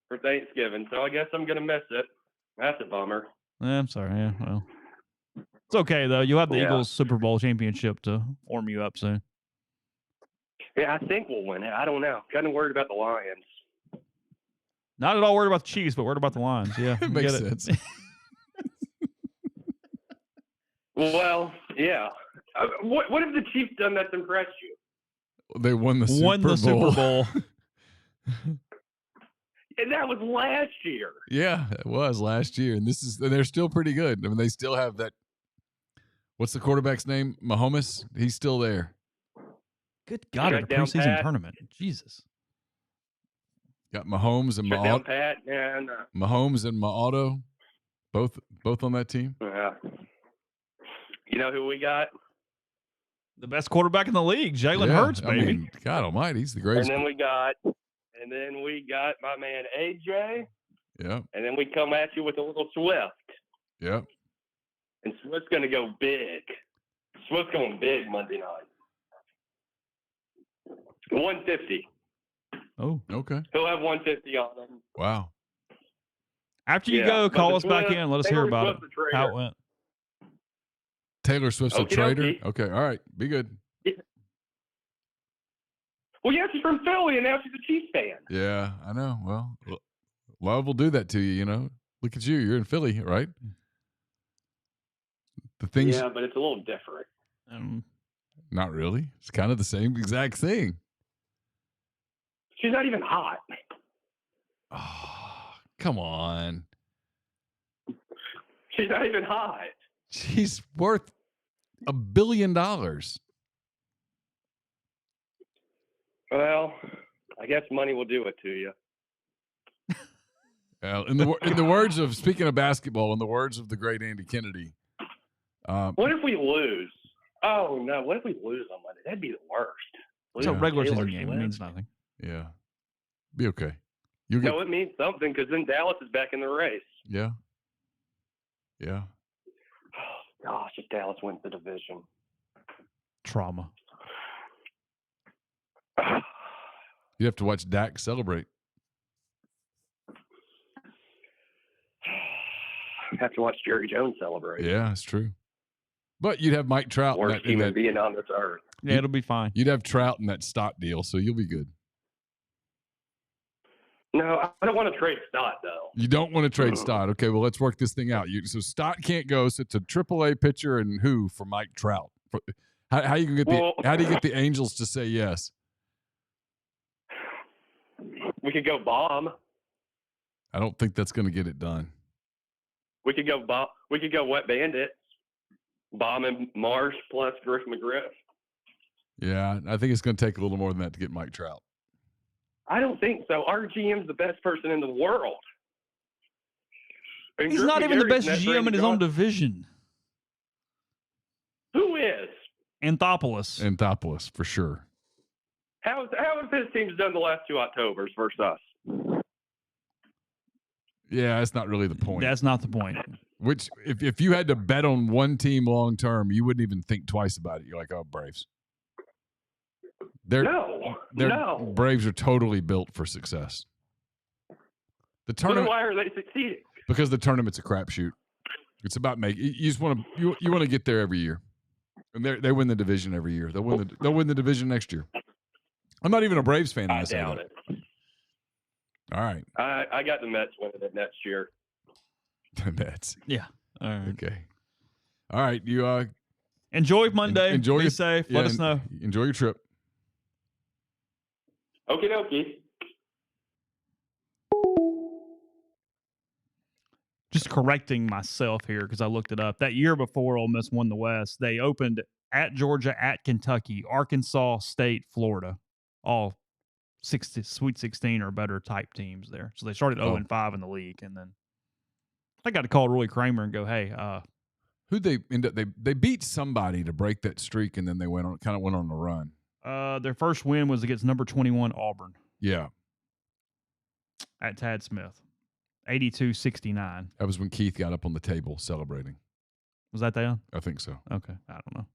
for Thanksgiving, so I guess I'm gonna miss it. That's a bummer.
I'm sorry. Yeah, well, it's okay though. You'll have the
Yeah.
Eagles Super Bowl championship to warm you up soon.
Yeah, I think we'll win it. I don't know. Kind of worried about the Lions.
Not at all worried about the Chiefs, but worried about the Lions. Yeah,
It makes sense.
Well, yeah. What have the Chiefs done that's impressed you?
They won the
Super Bowl.
And that was last year.
Yeah, it was last year, and they're still pretty good. I mean, they still have that. What's the quarterback's name? Mahomes. He's still there.
Good God, at a preseason tournament. Jesus.
Got Mahomes and
Shut down Pat and
Mahomes and Maauto, both on that team.
You know who we got?
The best quarterback in the league, Jalen Hurts, baby.
I mean, God Almighty, he's the greatest.
And then we got my man AJ.
Yeah.
And then we come at you with a little Swift.
Yeah.
And Swift's going to go big. Swift's going big Monday night. 150.
Oh,
okay.
He'll have 150 on him.
Wow.
After you go, call us back in. Let us hear about it. How it went.
Taylor Swift's a traitor? Okay, all right. Be good.
Yeah. Well, yeah, she's from Philly, and now she's a Chiefs fan.
Yeah, I know. Well, love will do that to you, you know. Look at you. You're in Philly, right? The things.
Yeah, but it's a little different.
Not really. It's kind of the same exact thing.
She's not even hot.
Oh, come on.
She's not even hot.
She's worth $1 billion.
Well, I guess money will do it to you.
In the words of, speaking of basketball, in the words of the great Andy Kennedy.
What if we lose? Oh, no. What if we lose on Monday? That'd be the worst.
It's a regular season game. It means nothing.
Yeah. Be okay.
No, it means something because then Dallas is back in the race.
Yeah. Yeah.
Oh, gosh, if Dallas wins the division.
Trauma.
You have to watch Dak celebrate.
Have to watch Jerry Jones celebrate.
Yeah, it's true. But you'd have Mike Trout.
Worst human being on this earth.
Yeah, it'll be fine.
You'd have Trout in that Stott deal, so you'll be good.
No, I don't want to trade Stott, though.
You don't want to trade Stott. Okay, well, let's work this thing out. So Stott can't go. So it's a AAA pitcher and who for Mike Trout? How you can get how do you get the Angels to say yes?
We could go bomb.
I don't think that's going to get it done.
We could go bomb. We could go wet bandits. Bomb and Marsh plus Griff McGriff.
Yeah, I think it's going to take a little more than that to get Mike Trout.
I don't think so. Our GM's the best person in the world. And
He's
Griff
not even the best
McGarry's
GM in his own division.
Who is?
Anthopoulos,
for sure.
How have his teams done the last 2 Octobers versus us?
Yeah, that's not really the point.
That's not the point.
Which, if you had to bet on one team long term, you wouldn't even think twice about it. You're like, oh, Braves.
No.
Braves are totally built for success. The
Then
tournament,
why are they succeeding?
because the tournament's a crapshoot. It's about you just want to you want to get there every year, and they win the division every year. They'll win the division next year. I'm not even a Braves fan.
I doubt it.
All right,
I got the Mets winning it next year.
the Mets.
Yeah. All right.
Okay. All right. You
enjoy Monday.
enjoy
Be
your,
safe.
yeah,
Let us know.
Enjoy your trip.
Okie dokie.
Just correcting myself here because I looked it up. That year before Ole Miss won the West, they opened at Georgia, at Kentucky, Arkansas State, Florida, all Sweet 16 or better type teams there. So they started 0-5 in the league, and then I got to call Roy Kramer and go, "Hey,
who'd they end up? They beat somebody to break that streak, and then they went on a run.
Their first win was against number 21 Auburn
Yeah,
at Tad Smith, 82-69.
that was when Keith got up on the table celebrating.
Was that them?
I think so.
Okay, I don't know.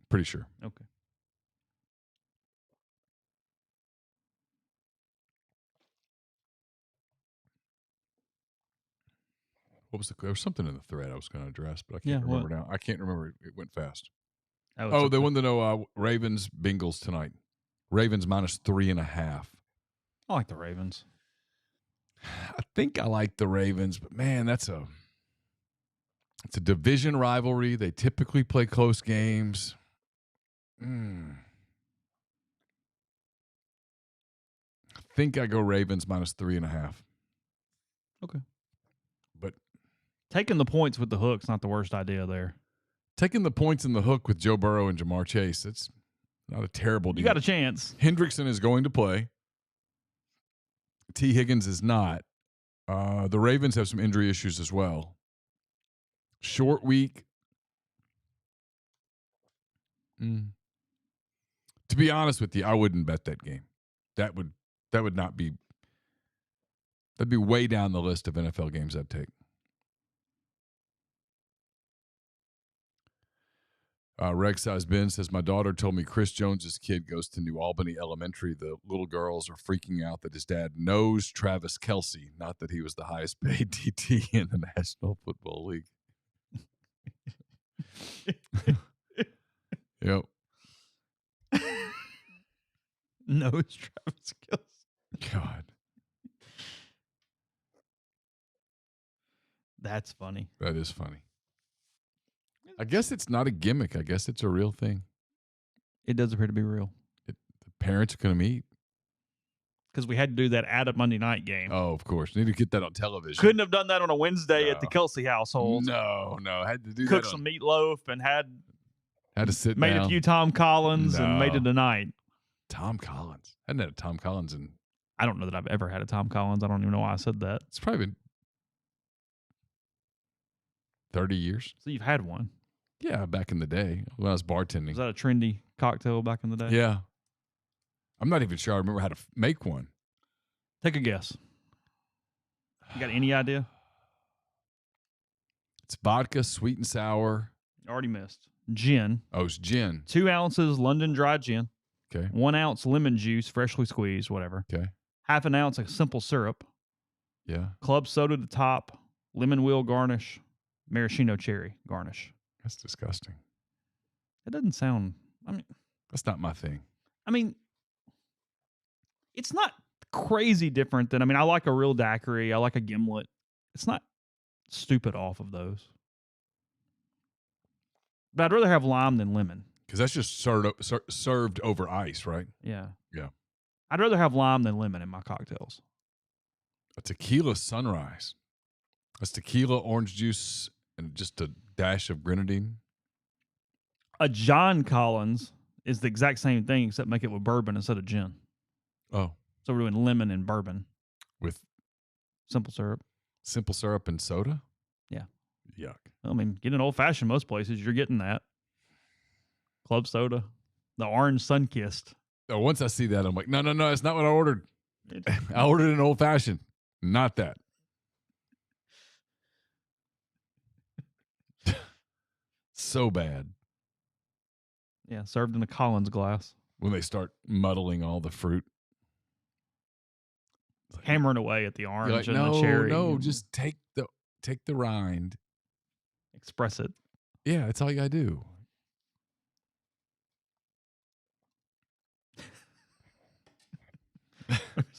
Pretty sure.
Okay.
There was something in the thread I was going to address, but I
Yeah,
can't remember now. I can't remember. It went fast.
Oh,
they wanted to know Ravens Bengals tonight. Ravens minus 3.5.
I like the Ravens.
I think I like the Ravens, but man, it's a division rivalry. They typically play close games. I think I go Ravens minus 3.5.
Okay.
But
taking the points with the hook's not the worst idea there.
Taking the points in the hook with Joe Burrow and Jamar Chase, it's not a terrible deal.
You got a chance.
Hendrickson is going to play. T. Higgins is not. The Ravens have some injury issues as well. Short week. To be honest with you, I wouldn't bet that game. That would not be. That'd be way down the list of NFL games I'd take. Reg Size Ben says, my daughter told me Chris Jones's kid goes to New Albany Elementary. The little girls are freaking out that his dad knows Travis Kelce, not that he was the highest paid DT in the National Football League. Yep.
Knows Travis Kelce.
God.
That's funny.
That is funny. I guess it's not a gimmick. I guess it's a real thing.
It does appear to be real.
The parents are going to meet.
Because we had to do that at a Monday night game.
Oh, of course. Need to get that on television.
Couldn't have done that on a Wednesday at the Kelce household.
No. Had to do
Cooked
that.
Some meatloaf and had
to sit
made
down.
a few Tom Collins and made it a night.
Tom Collins. I hadn't had a Tom Collins in.
I don't know that I've ever had a Tom Collins. I don't even know why I said that.
It's probably been 30 years.
So you've had one.
Yeah, back in the day when I was bartending.
Was that a trendy cocktail back in the day?
Yeah. I'm not even sure I remember how to make one.
Take a guess. You got any idea?
It's vodka, sweet and sour.
Already missed. Gin.
Oh, it's gin.
2 ounces London dry gin.
Okay.
1 ounce lemon juice, freshly squeezed, whatever.
Okay.
1/2 ounce of simple syrup.
Yeah.
Club soda to top. Lemon wheel garnish. Maraschino cherry garnish.
That's disgusting.
It doesn't sound.
That's not my thing.
It's not crazy different than. I like a real daiquiri. I like a gimlet. It's not stupid off of those. But I'd rather have lime than lemon.
Because that's just served over ice, right?
Yeah.
Yeah.
I'd rather have lime than lemon in my cocktails.
A tequila sunrise. That's tequila, orange juice, and just a dash of grenadine.
A John Collins is the exact same thing, except make it with bourbon instead of gin.
Oh.
So we're doing lemon and bourbon.
With
simple syrup.
Simple syrup and soda?
Yeah.
Yuck.
Get an old-fashioned most places. You're getting that. Club soda. The orange sun-kissed.
Oh, once I see that, I'm like, no, that's not what I ordered. I ordered an old-fashioned. Not that. So bad.
Yeah, served in a Collins glass.
When they start muddling all the fruit.
Hammering away at the
You're
orange
like,
and
no,
the cherry.
no, just take the rind.
Express it.
Yeah, that's all you got to do.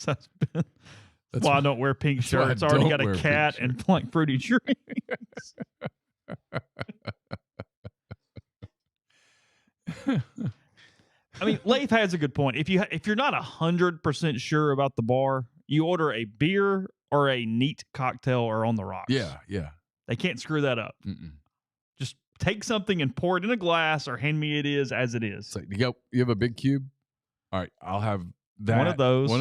That's why I don't wear pink shirts. I already got a cat and like fruity drinks. I mean, Leif has a good point. If you're not 100% sure about the bar, you order a beer or a neat cocktail or on the rocks.
Yeah, yeah.
They can't screw that up.
Mm-mm.
Just take something and pour it in a glass or hand me it is as it is.
So you have a big cube? All right, I'll have that.
One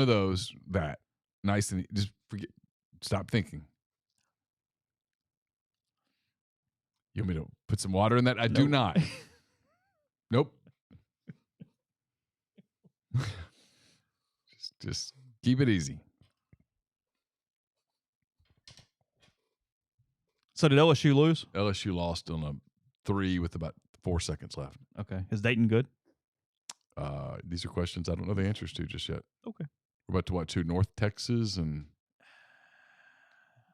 of those.
That. Nice and just forget. Stop thinking. You want me to put some water in that? I do not. Nope. just keep it easy.
So did LSU lose?
LSU lost on a 3 with about 4 seconds left.
Okay. Is Dayton good?
These are questions I don't know the answers to just yet.
Okay.
We're about to watch North Texas and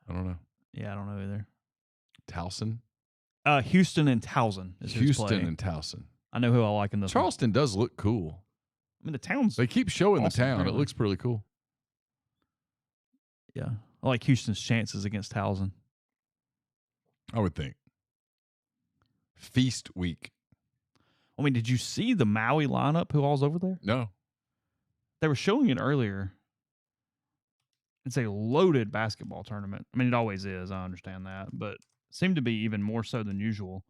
I don't know.
Yeah, I don't know either.
Towson?
Houston and Towson is
Houston and Towson.
I know who I like in this
Charleston does look cool.
I mean, the town's
They keep showing
awesome,
the town.
apparently.
It looks pretty cool.
Yeah. I like Houston's chances against Towson.
I would think. Feast week.
I mean, did you see the Maui lineup? Who all's over there?
No.
They were showing it earlier. It's a loaded basketball tournament. I mean, it always is. I understand that, but it seemed to be even more so than usual.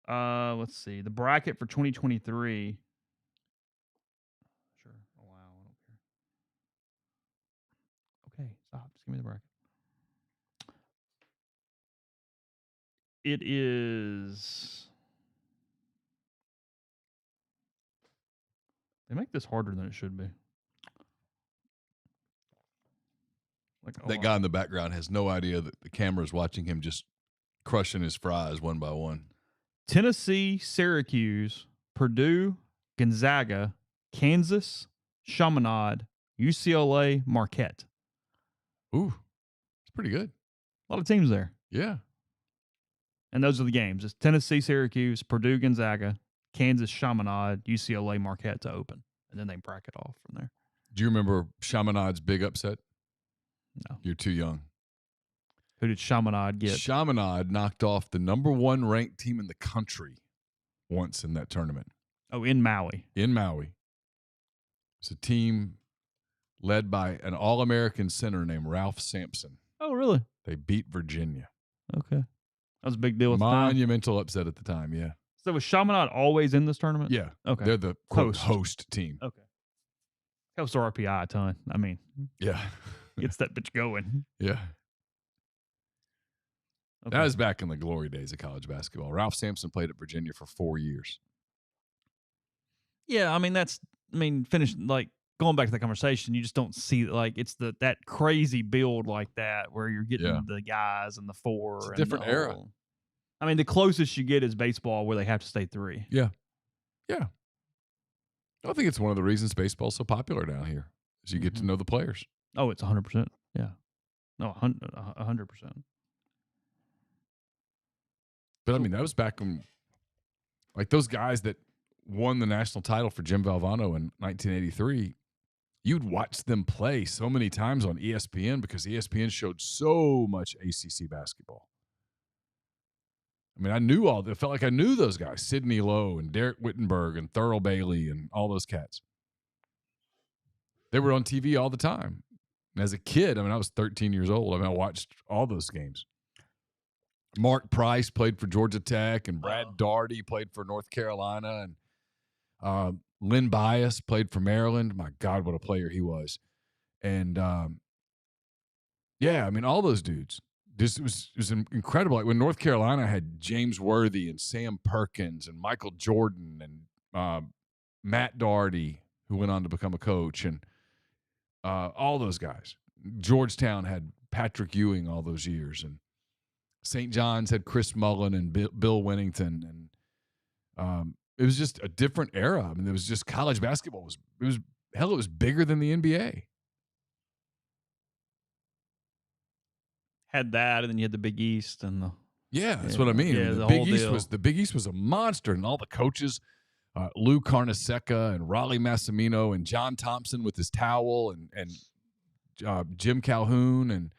Let's see. The bracket for 2023. Sure. Oh, wow. I don't care. Okay. Stop. Just give me the bracket. It is. They make this harder than it should be.
That guy in the background has no idea that the camera is watching him just crushing his fries one by one.
Tennessee, Syracuse, Purdue, Gonzaga, Kansas, Chaminade, UCLA, Marquette.
Ooh, it's pretty good.
A lot of teams there.
Yeah.
And those are the games. It's Tennessee, Syracuse, Purdue, Gonzaga, Kansas, Chaminade, UCLA, Marquette to open. And then they bracket off from there.
Do you remember Chaminade's big upset?
No.
You're too young.
Who did Chaminade get?
Chaminade knocked off the number 1 ranked team in the country once in that tournament.
Oh, in Maui.
In Maui. It's a team led by an All-American center named Ralph Sampson.
Oh, really?
They beat Virginia.
Okay. That was a big deal at the time.
Monumental upset at the time, yeah.
So was Chaminade always in this tournament?
Yeah.
Okay.
They're the quote, host team.
Okay. Helps the RPI a ton. I mean,
yeah.
Gets that bitch going.
Yeah.
Okay.
That was back in the glory days of college basketball. Ralph Sampson played at Virginia for 4 years.
Yeah, I mean, finished, like, going back to the conversation, you just don't see, like, it's that crazy build like that where you're getting the guys and the 4.
It's a different era.
I mean, the closest you get is baseball where they have to stay 3.
Yeah. Yeah. I think it's one of the reasons baseball's so popular down here is you get to know the players.
Oh, it's 100%. Yeah. No, 100%.
But, I mean, that was back when, like, those guys that won the national title for Jim Valvano in 1983, you'd watch them play so many times on ESPN because ESPN showed so much ACC basketball. I mean, it felt like I knew those guys, Sidney Lowe and Derek Wittenberg and Thurl Bailey and all those cats. They were on TV all the time. And as a kid, I mean, I was 13 years old. I mean, I watched all those games. Mark Price played for Georgia Tech, and Brad Daugherty played for North Carolina, and Lynn Bias played for Maryland. My God, what a player he was. And, yeah, I mean, all those dudes. It was incredible. Like when North Carolina had James Worthy and Sam Perkins and Michael Jordan and Matt Daugherty, who went on to become a coach, and all those guys. Georgetown had Patrick Ewing all those years, and St. John's had Chris Mullen and Bill Winnington, and It was just a different era. I mean, it was just college basketball it was bigger than the NBA.
Had that, and then you had the Big East and the
that's what I mean.
Yeah,
the Big East was a monster, and all the coaches, Lou Carnesecca and Raleigh Massimino and John Thompson with his towel and Jim Calhoun and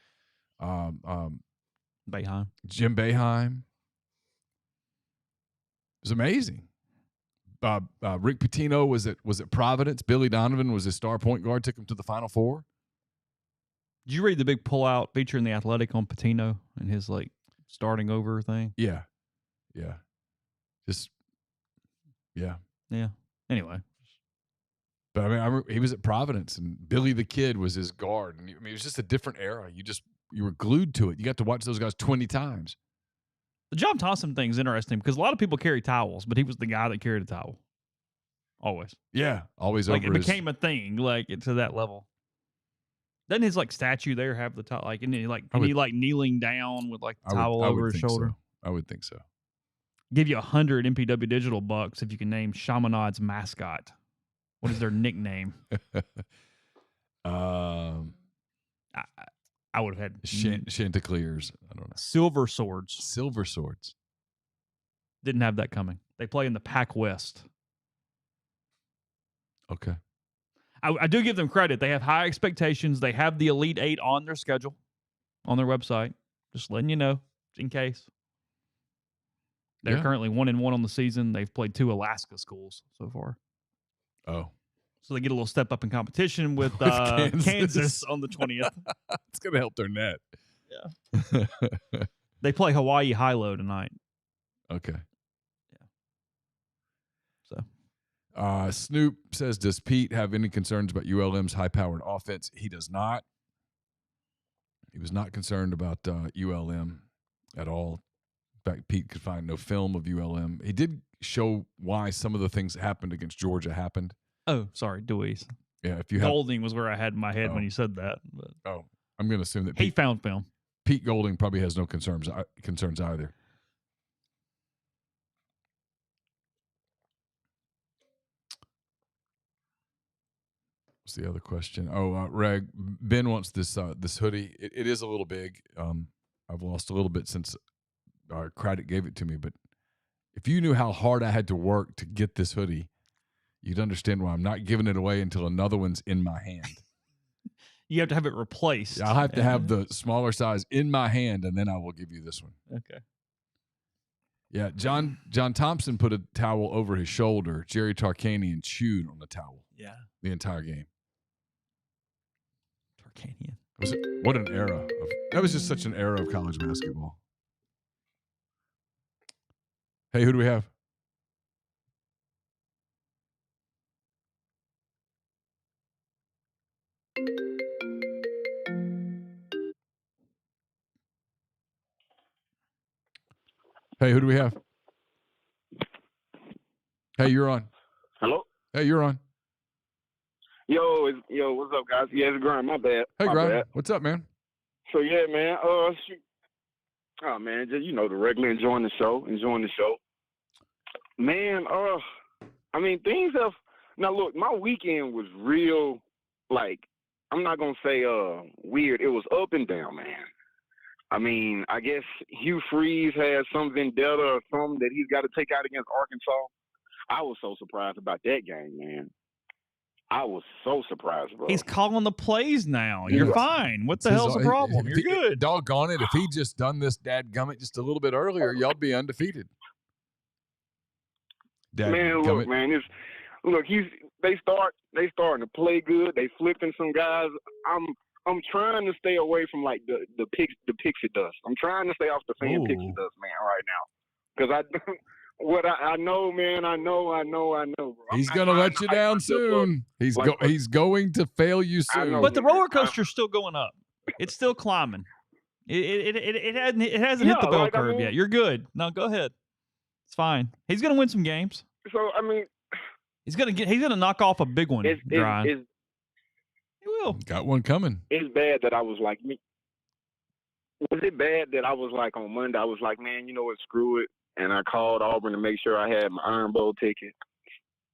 Boeheim.
Jim Boeheim. It was amazing. Rick Pitino was at Providence. Billy Donovan was his star point guard. Took him to the Final Four.
Did you read the big pullout feature in The Athletic on Pitino and his starting over thing?
Yeah.
Anyway,
but I mean, he was at Providence, and Billy the Kid was his guard. And I mean, it was just a different era. You were glued to it. You got to watch those guys 20 times.
the John Thompson thing is interesting because a lot of people carry towels, but he was the guy that carried a towel. Always.
Yeah, always
It
over
became a thing, to that level. Doesn't his statue there have the towel? Isn't he kneeling down with the towel over his shoulder?
So. I would think so.
Give you 100 MPW digital bucks if you can name Chaminade's mascot. What is their nickname?
I
would have had
Chanticleers. I don't know.
Silver Swords.
Silver Swords.
Didn't have that coming. They play in the Pac West.
Okay.
I do give them credit. They have high expectations. They have the Elite Eight on their schedule, on their website. Just letting you know, in case. They're currently 1-1 on the season. They've played 2 Alaska schools so far.
Oh.
So they get a little step up in competition with Kansas on the 20th.
It's going to help their net.
Yeah. They play Hawaii High-Low tonight.
Okay.
Yeah.
So. Snoop says, does Pete have any concerns about ULM's high-powered offense? He does not. He was not concerned about ULM at all. In fact, Pete could find no film of ULM. He did show why some of the things that happened against Georgia happened.
Oh, sorry, Dewey's.
Yeah, if you
Golding was where I had in my head when you said that. But
I'm going to assume that
he found film.
Pete Golding probably has no concerns either. What's the other question? Reg, Ben wants this hoodie. It is a little big. I've lost a little bit since Craddock gave it to me, but if you knew how hard I had to work to get this hoodie, you'd understand why I'm not giving it away until another one's in my hand.
You have to have it replaced.
I'll have to have the smaller size in my hand, and then I will give you this one.
Okay.
Yeah, John Thompson put a towel over his shoulder. Jerry Tarkanian chewed on the towel.
Yeah.
The entire game.
Tarkanian.
What an era. That was just such an era of college basketball. Hey, who do we have? Hey, who do we have? Hey, you're on.
Hello?
Hey, you're on.
Yo, what's up, guys? Yeah, it's Grind. My bad.
Hey,
My
Grind.
bad.
What's up, man?
So, yeah, man. Shoot. Oh, man, just, the regular enjoying the show. Man, I mean, things have – now, look, my weekend was real, I'm not going to say weird. It was up and down, man. I mean, I guess Hugh Freeze has some vendetta or something that he's got to take out against Arkansas. I was so surprised about that game, man. I was so surprised, bro.
He's calling the plays now. You're fine. What the hell's the problem? You're good.
Doggone it. If he just done this dadgummit just a little bit earlier, y'all be undefeated.
Man, look, man. They starting to play good. They flipping some guys. I'm trying to stay away from the pixie dust. I'm trying to stay off the fan pixie dust, man, right now. Because I know, man. I know, bro.
He's gonna let you down soon. He's going to fail you soon.
But the roller coaster's still going up. It's still climbing. It hasn't hit the bell curve yet. You're good. No, go ahead. It's fine. He's gonna win some games.
So I mean,
he's gonna knock off a big one. Brian. He will.
Got one coming.
It's bad that I was was it bad that I was on Monday? I was like, man, you know what? Screw it. and I called Auburn to make sure I had my Iron Bowl ticket.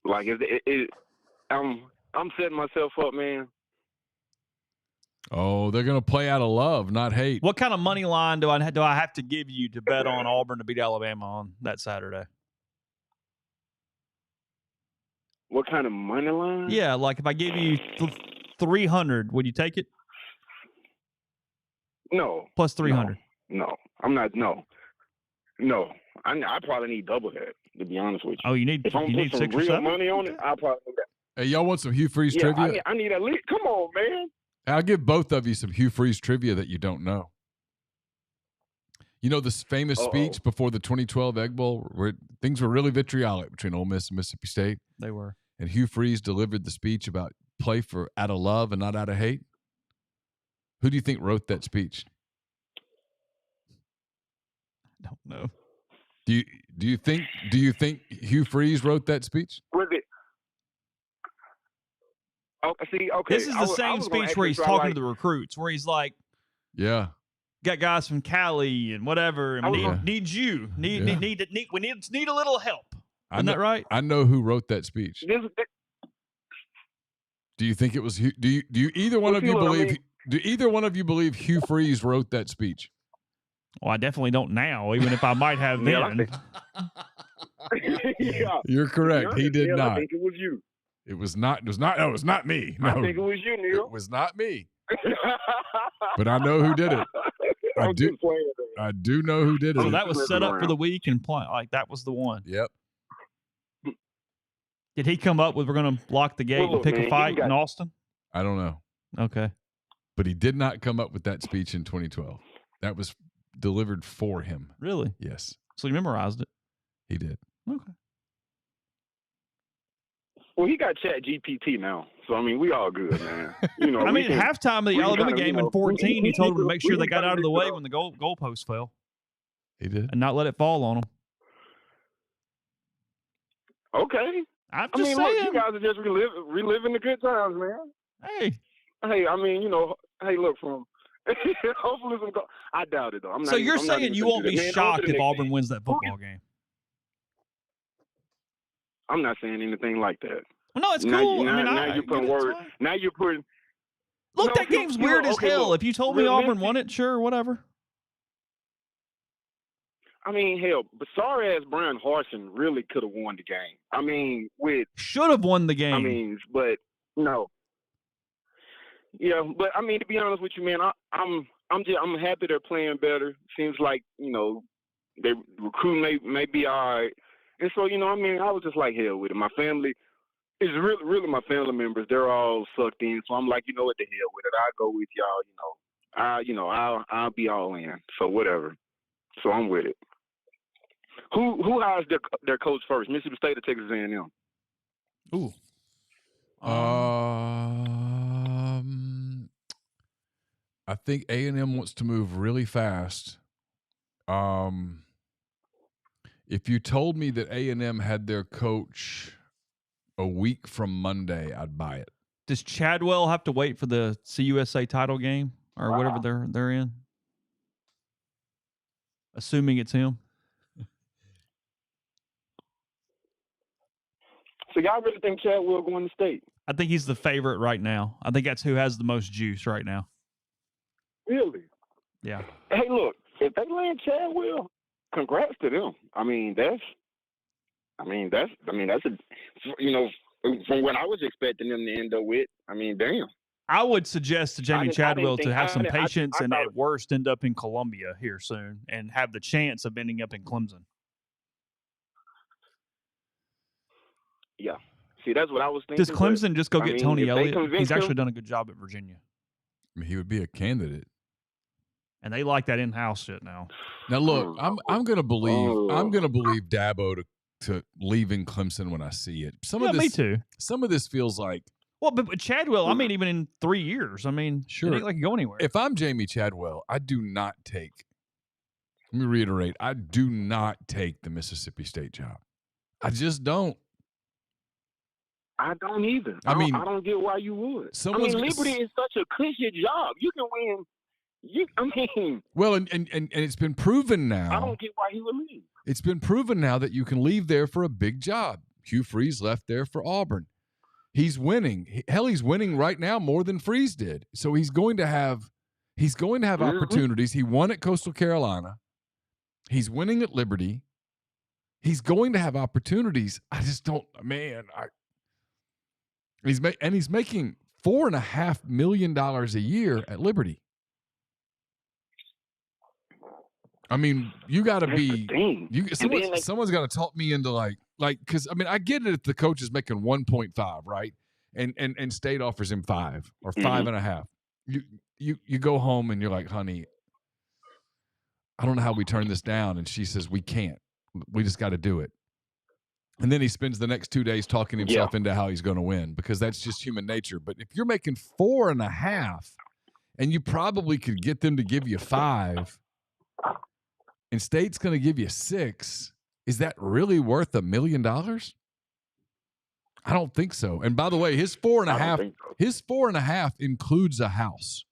Like, I'm setting myself up, man.
Oh, they're going to play out of love, not hate.
What kind of money line do I have to give you to bet on Auburn to beat Alabama on that Saturday?
What kind of money line?
Yeah, like if I give you 300, would you take it?
No.
Plus 300.
No. I'm not. No. I probably need double that, to be honest with you.
Oh, you need
if I'm
you need
some
6 or
real
7?
money on it, I'll probably do that.
Hey, y'all want some Hugh Freeze trivia?
I need at least. Come on, man.
I'll give both of you some Hugh Freeze trivia that you don't know. You know this famous speech before the 2012 Egg Bowl where things were really vitriolic between Ole Miss and Mississippi State?
They were.
And Hugh Freeze delivered the speech about play for out of love and not out of hate. Who do you think wrote that speech?
I don't know.
Do you think Hugh Freeze wrote that speech?
Was it? Oh, see, okay.
This is the same speech where he's talking to the recruits, where he's like,
"Yeah,
got guys from Cali and whatever, and we need a little help." Isn't that right?
I know who wrote that speech. Do you think it was? Do either one of you believe? Do either one of you believe Hugh Freeze wrote that speech?
Well, I definitely don't now, even if I might have then.
You're correct. He did not.
I think it was you.
It was not. No, it was not me. No,
I think it was you, Neal.
It was not me. But I know who did it. I do know who did it.
So that was set up for the week and play. Like that was the one.
Yep.
Did he come up with we're going to lock the gate and pick a fight in Austin?
I don't know.
Okay.
But he did not come up with that speech in 2012. That was delivered for him.
Really?
Yes.
So he memorized it.
He did.
Okay.
Well, he got Chat GPT now, so I mean, we all good, man. You know,
I mean, halftime of the Alabama game in 14, he told him to make sure they got out of the way when the goalpost fell.
He did,
and not let it fall on them.
Okay.
I'm just saying.
Look, you guys are just reliving the good times, man. Hey, I mean, you know, hey, look, from hopefully some I doubt it though.
So you're saying you won't be shocked if Auburn wins that football game?
I'm not saying anything like that.
Well, no, it's cool.
Now you're putting words. Now you're putting.
Look, that game's weird as hell.
Look,
if you told me Auburn won it, sure, whatever.
I mean, hell, but sorry ass Brian Harsin really could have won the game. I mean,
should have won the game.
I mean, but no. Yeah, but I mean, to be honest with you, man, I'm happy they're playing better. Seems like, you know, they recruiting may be all right. And so, you know, I mean, I was just like, hell with it. My family is really my family members. They're all sucked in. So I'm like, you know what, the hell with it. I'll go with y'all, I'll be all in. So whatever. So I'm with it. Who hires their coach first, Mississippi State or Texas A&M?
Ooh.
I think A&M wants to move really fast. If you told me that A&M had their coach a week from Monday, I'd buy it.
Does Chadwell have to wait for the CUSA title game or whatever they're in? Assuming it's him.
So y'all really think Chadwell going to State?
I think he's the favorite right now. I think that's who has the most juice right now.
Really?
Yeah.
Hey, look, if they land Chadwell, congrats to them. That's you know, from what I was expecting them to end up with. I mean, damn.
I would suggest to Jamie Chadwell to have some patience and at worst end up in Columbia here soon and have the chance of ending up in Clemson.
Yeah. See, that's what I was thinking.
Does Clemson just go get Tony Elliott? He's actually done a good job at Virginia.
I mean, he would be a candidate.
And they like that in-house shit now.
Now look, I'm gonna believe Dabo to leaving Clemson when I see it.
Me too.
Some of this feels like
but Chadwell, I mean, even in 3 years, I mean,
sure,
it ain't like go anywhere.
If I'm Jamie Chadwell, I do not take. Let me reiterate: I do not take the Mississippi State job. I just don't.
I don't either. I don't get why you would. Liberty is such a cushy job. You can win. Well,
and it's been proven now.
I don't get why he would leave.
It's been proven now that you can leave there for a big job. Hugh Freeze left there for Auburn. He's winning. Hell, he's winning right now more than Freeze did. So he's going to have opportunities. He won at Coastal Carolina. He's winning at Liberty. He's going to have opportunities. I just don't, man. He's making $4.5 million a year at Liberty. I mean, you got to be. Someone's got to talk me into like because I mean, I get it if the coach is making 1.5, right, and state offers him 5 or 5.5. You go home and you're like, honey, I don't know how we turn this down, and she says we can't. We just got to do it. And then he spends the next 2 days talking himself into how he's going to win because that's just human nature. But if you're making 4.5, and you probably could get them to give you 5. And State's going to give you 6. Is that really worth $1 million? I don't think so. And by the way, his 4.5 includes a house.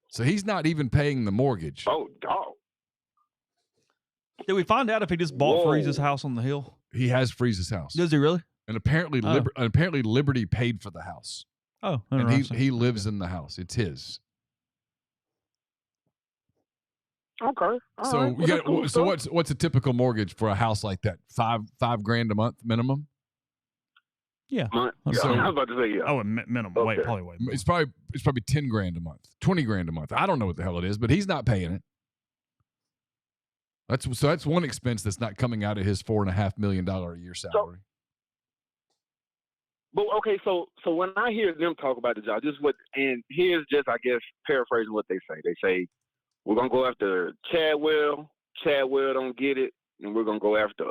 So he's not even paying the mortgage.
Oh, dog.
Did we find out if he just bought Freeze's house on the hill?
He has Freeze's house.
Does he really?
And apparently, Liberty paid for the house.
Oh,
and he lives in the house. It's his.
Okay.
What's a typical mortgage for a house like that? $5,000 a month minimum.
Yeah.
I was about to say
Oh, minimum.
Okay.
Probably way more.
It's probably $10,000 a month, $20,000 a month. I don't know what the hell it is, but he's not paying it. That's one expense that's not coming out of his $4.5 million a year salary.
So when I hear them talk about the job, and here's just, I guess, paraphrasing what they say. They say, we're going to go after Chadwell. Chadwell don't get it. And we're going to go after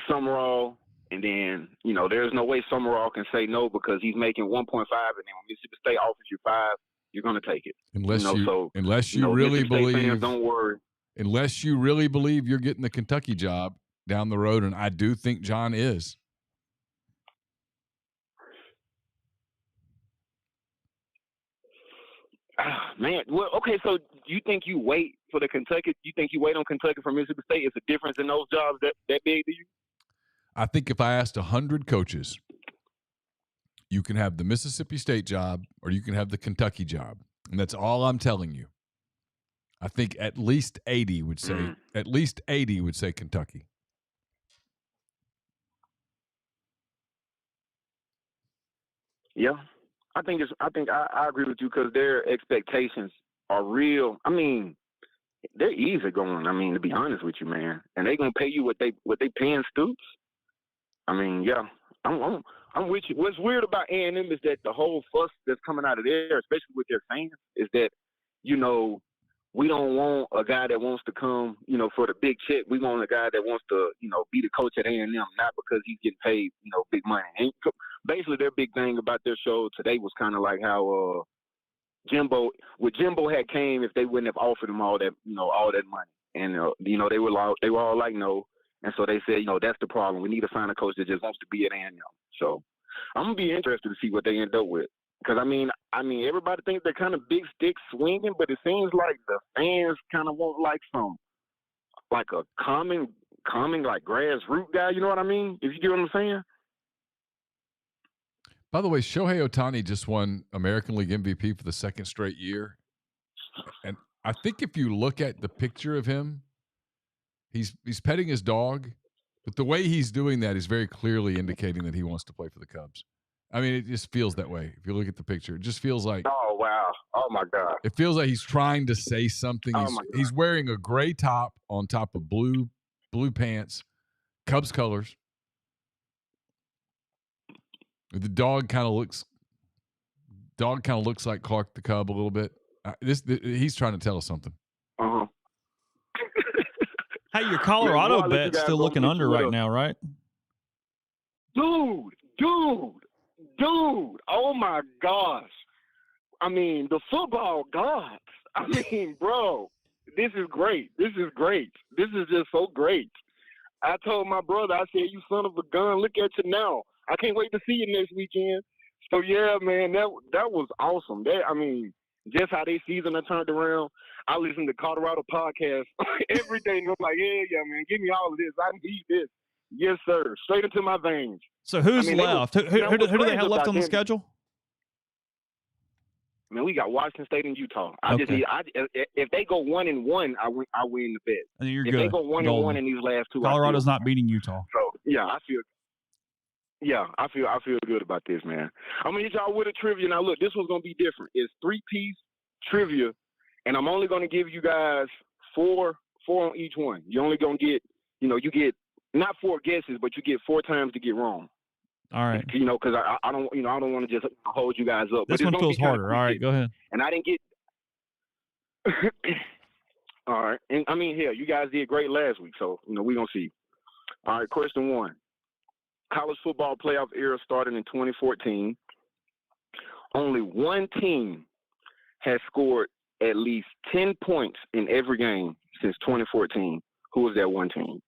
Summerall. And then, there's no way Summerall can say no because he's making 1.5. And then when Mississippi State offers you 5, you're going to take it.
Unless you really believe.
Fans, don't worry.
Unless you really believe you're getting the Kentucky job down the road. And I do think John is.
Man, well, okay, so you think you wait for the Kentucky? You think you wait on Kentucky for Mississippi State? Is the difference in those jobs that big to you?
I think if I asked 100 coaches, you can have the Mississippi State job or you can have the Kentucky job, and that's all I'm telling you. I think at least 80 would say Kentucky.
Yeah. I agree with you because their expectations are real. I mean, they're easy going. I mean, to be honest with you, man, and they're gonna pay you what they paying Stoops. I mean, yeah, I'm with you. What's weird about A&M is that the whole fuss that's coming out of there, especially with their fans, is that we don't want a guy that wants to come, for the big check. We want a guy that wants to, be the coach at A&M, not because he's getting paid, big money. And basically, their big thing about their show today was kind of like how Jimbo had came if they wouldn't have offered him all that, all that money. And they were all like no. And so they said, that's the problem. We need to find a coach that just wants to be at A&M. So I'm gonna be interested to see what they end up with. Because, I mean, everybody thinks they're kind of big stick swinging, but it seems like the fans kind of want like a common like grassroots guy. You know what I mean? If you get what I'm saying.
By the way, Shohei Ohtani just won American League MVP for the second straight year. And I think if you look at the picture of him, he's petting his dog, but the way he's doing that is very clearly indicating that he wants to play for the Cubs. I mean, it just feels that way. If you look at the picture, it just feels like.
Oh, wow. Oh, my God.
It feels like he's trying to say something. He's wearing a gray top on top of blue pants, Cubs colors. The dog kind of looks like Clark the Cub a little bit. He's trying to tell us something.
Uh-huh.
Hey, your Colorado bet's still looking under right now, right?
Dude. Oh, my gosh. I mean, the football gods. I mean, bro, this is great. This is just so great. I told my brother, I said, you son of a gun, look at you now. I can't wait to see you next weekend. So, yeah, man, that was awesome. Just how their season turned around. I listen to Colorado podcasts every day, and I'm like, yeah, man, give me all of this. I need this. Yes, sir. Straight into my veins.
So who's left? Who do they have left on the schedule?
Man, we got Washington State and Utah. If they go 1-1, I win the bet.
And you're
if
good.
They go 1-1 in these last two,
Colorado's not beating Utah.
So I feel good about this, man. I'm gonna hit y'all with a trivia. Now look, this one's gonna be different. It's 3-piece trivia, and I'm only gonna give you guys four on each one. You're only gonna get, you get not 4 guesses, but you get 4 times to get wrong.
All right.
Because I don't want to just hold you guys up.
This one feels harder. All right, go ahead.
And I didn't get. All right, and I mean, you guys did great last week, so we're gonna see. All right, question 1. College football playoff era started in 2014. Only one team has scored at least 10 points in every game since 2014. Who was that one team?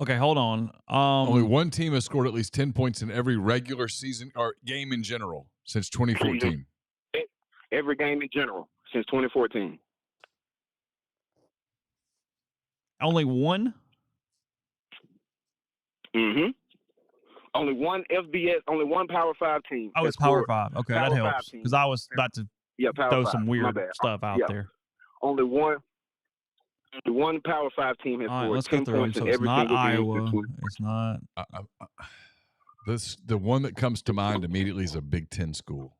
Okay, hold on.
Only one team has scored at least 10 points in every regular season or game in general since 2014.
Every game in general since 2014.
Only one?
Mm-hmm. Only one FBS, only one Power 5 team.
Oh, it's Power 5. Okay, that helps. Because I was about to throw some weird stuff out there.
Only one Power 5 team has scored 10 points in every single
Iowa.
game.
It's not.
The one that comes to mind immediately is a Big Ten school.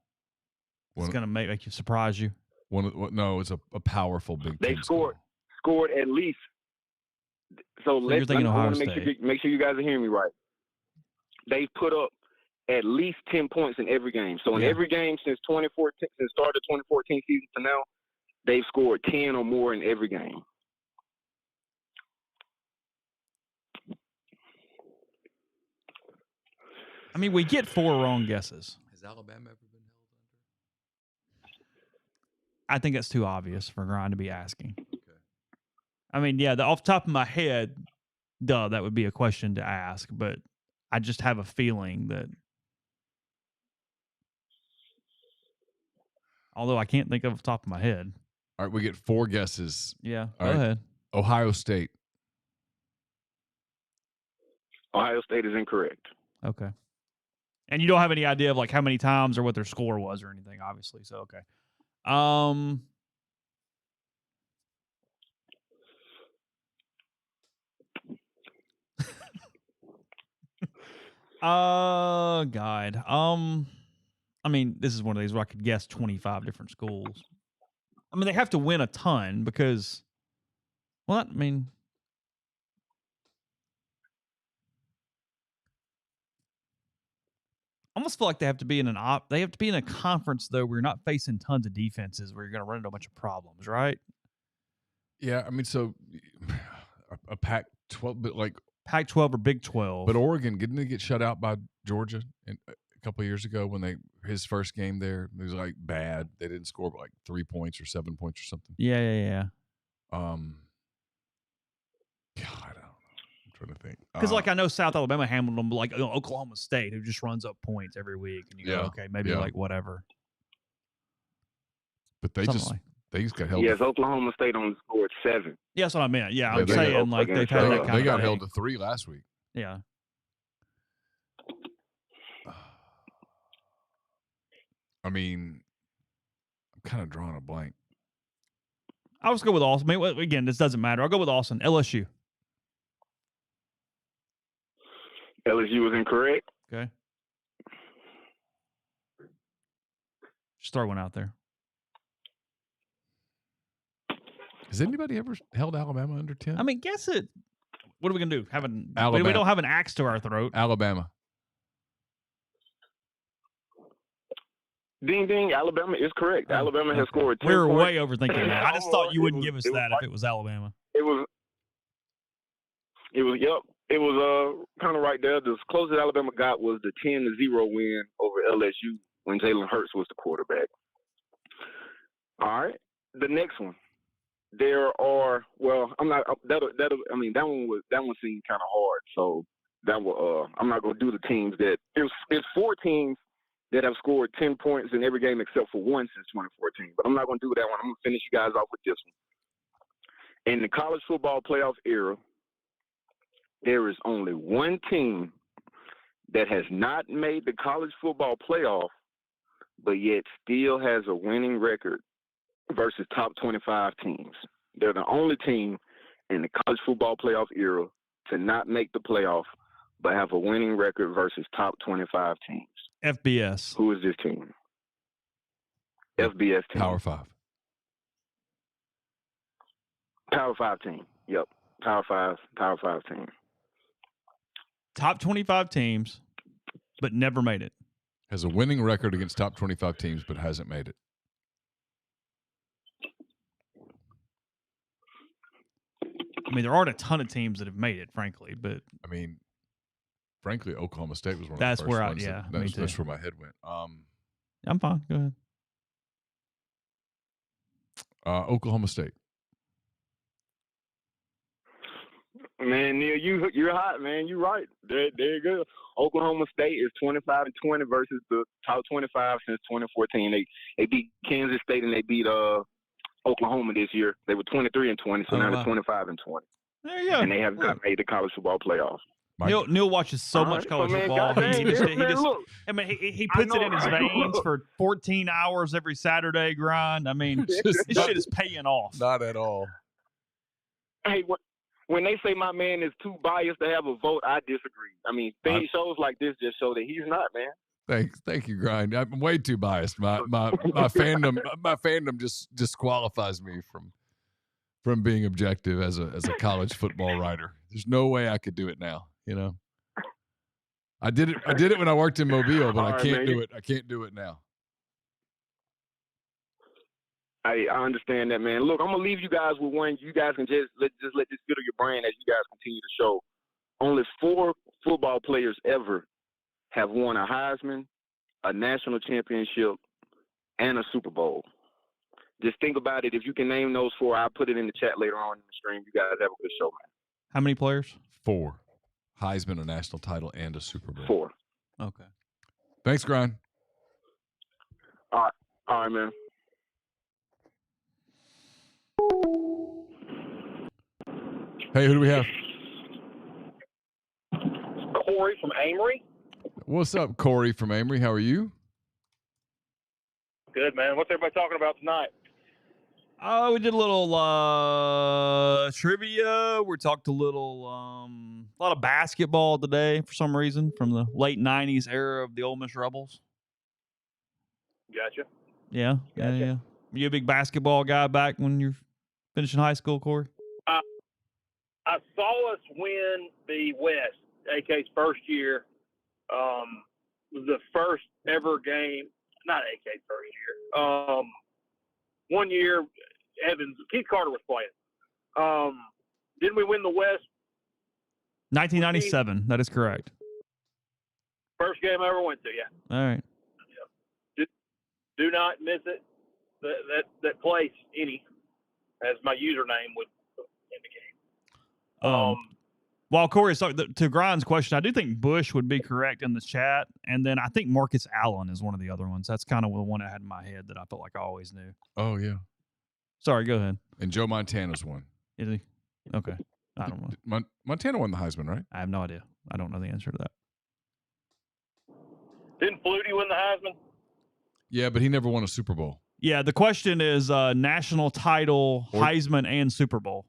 It's going to make you surprise you.
No, it's a powerful Big Ten
school. They scored at least. So
you're thinking Ohio State.
Make sure you guys are hearing me right. They've put up at least 10 points in every game. So in every game since 2014, since start of the 2014 season to now, they've scored 10 or more in every game.
I mean, we get 4 wrong guesses.
Has Alabama ever been held under?
I think that's too obvious for Ryan to be asking.
Okay.
I mean, off the top of my head, that would be a question to ask, but I just have a feeling that, although I can't think of the top of my head.
All right, we get 4 guesses.
Yeah,
go
ahead.
Ohio State.
Ohio State is incorrect.
Okay. And you don't have any idea of like how many times or what their score was or anything, obviously. So, okay. God. I mean, this is one of these where I could guess 25 different schools. I mean, they have to win a ton because, I almost feel like they have to be in a conference though where you're not facing tons of defenses where you're going to run into a bunch of problems, right?
Yeah, I mean, so a Pac-12, but like
Pac-12 or Big 12.
But Oregon, didn't they get shut out by Georgia a couple of years ago when his first game there? It was like bad. They didn't score like 3 points or 7 points or something.
Yeah.
God, I don't know. I'm trying to think.
Because I know South Alabama handled them like Oklahoma State, who just runs up points every week, and you go, okay, maybe like whatever.
But they just got held.
Yes, Oklahoma State only scored 7.
Yeah, that's what I meant. Yeah, I'm saying like they've had that kind of
They got held to 3 last week.
Yeah.
I mean, I'm kind of drawing a blank.
I'll just go with Austin. I mean, again, this doesn't matter. I'll go with Austin. LSU.
LSU is incorrect.
Okay. Just throw one out there.
Has anybody ever held Alabama under 10?
I mean, guess it. What are we going to do?
Alabama.
We don't have an axe to our throat.
Alabama.
Ding, ding. Alabama is correct. Alabama has scored 10
We're
points.
way overthinking that. I just thought you wouldn't give us that if it was Alabama.
It was kind of right there. The closest Alabama got was the 10-0 win over LSU when Jalen Hurts was the quarterback. All right. The next one. There are I'm not that one seemed kind of hard. So I'm not gonna do the teams that it's 4 teams that have scored 10 points in every game except for one since 2014. But I'm not going to do that one. I'm going to finish you guys off with this one. In the college football playoff era, there is only one team that has not made the college football playoff, but yet still has a winning record versus top 25 teams. They're the only team in the college football playoff era to not make the playoff, but have a winning record versus top 25 teams.
FBS.
Who is this team? FBS team.
Power 5.
Power 5 team. Yep. Power 5 team.
Top 25 teams, but never made it.
Has a winning record against top 25 teams, but hasn't made it.
I mean, there aren't a ton of teams that have made it, frankly, but
I mean, frankly, Oklahoma State was one of
that's
the first
where
ones. That's where my head went.
I'm fine. Go ahead.
Oklahoma State.
Man, Neal, you're hot, man. You're right. There you go. Oklahoma State is 25-20 versus the top 25 since 2014. They beat Kansas State and they beat Oklahoma this year. They were 23-20, so now they're 25-20.
There you go.
And they have not made the college football playoffs.
Neal watches so much college football. He puts it in his veins for 14 hours every Saturday grind. I mean, this shit is paying off.
Not at all.
Hey, when they say my man is too biased to have a vote, I disagree. I mean, shows like this just show that he's not, man.
Thank you, Grind. I'm way too biased. My fandom just disqualifies me from being objective as a college football writer. There's no way I could do it now. You know, I did it when I worked in Mobile, but I can't do it. I can't do it now.
I understand that, man. Look, I'm gonna leave you guys with one. You guys can just let this fiddle your brain as you guys continue to show. Only 4 football players ever have won a Heisman, a national championship, and a Super Bowl. Just think about it. If you can name those 4, I'll put it in the chat later on in the stream. You guys have a good show, man.
How many players?
4. Heisman, a national title, and a Super Bowl.
4.
Okay.
Thanks, Grind.
All right, man.
Hey, who do we have?
Corey from Amory.
What's up, Corey from Amory? How are you?
Good, man. What's everybody talking about tonight?
We did a little trivia. We talked a lot of basketball today for some reason from the late 90s era of the Ole Miss Rebels.
Gotcha.
Yeah. Were you a big basketball guy back when you're finishing high school, Corey?
I saw us win the West, AK's first year. Was the first ever game, not AK's first year. One year, Keith Carter was playing. Didn't we win the West?
1997. That is correct.
First game I ever went to, yeah.
All right.
Do not miss it. That place, as my username would indicate.
While Corey is talking, to Grind's question, I do think Bush would be correct in the chat. And then I think Marcus Allen is one of the other ones. That's kind of the one I had in my head that I felt like I always knew.
Oh, yeah.
Sorry, go ahead.
And Joe Montana's one.
Is he? Okay. I don't know.
Montana won the Heisman, right?
I have no idea. I don't know the answer to that.
Didn't Flutie win the Heisman?
Yeah, but he never won a Super Bowl.
Yeah, the question is national title, Heisman, and Super Bowl.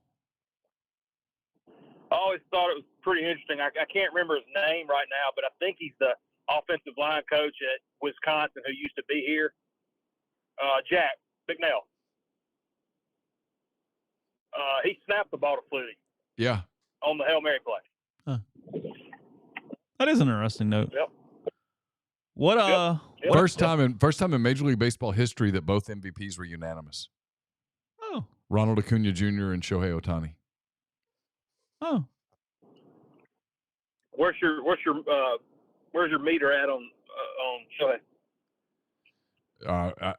I always thought it was pretty interesting. I can't remember his name right now, but I think he's the offensive line coach at Wisconsin who used to be here. Jack McNeil. He snapped the ball to Flutie.
Yeah.
On the Hail Mary play.
Huh. That is an interesting note.
Yep.
What
Yep.
First time in Major League Baseball history that both MVPs were unanimous.
Oh.
Ronald Acuna Jr. and Shohei Ohtani.
Oh.
Where's your meter at on Shohei?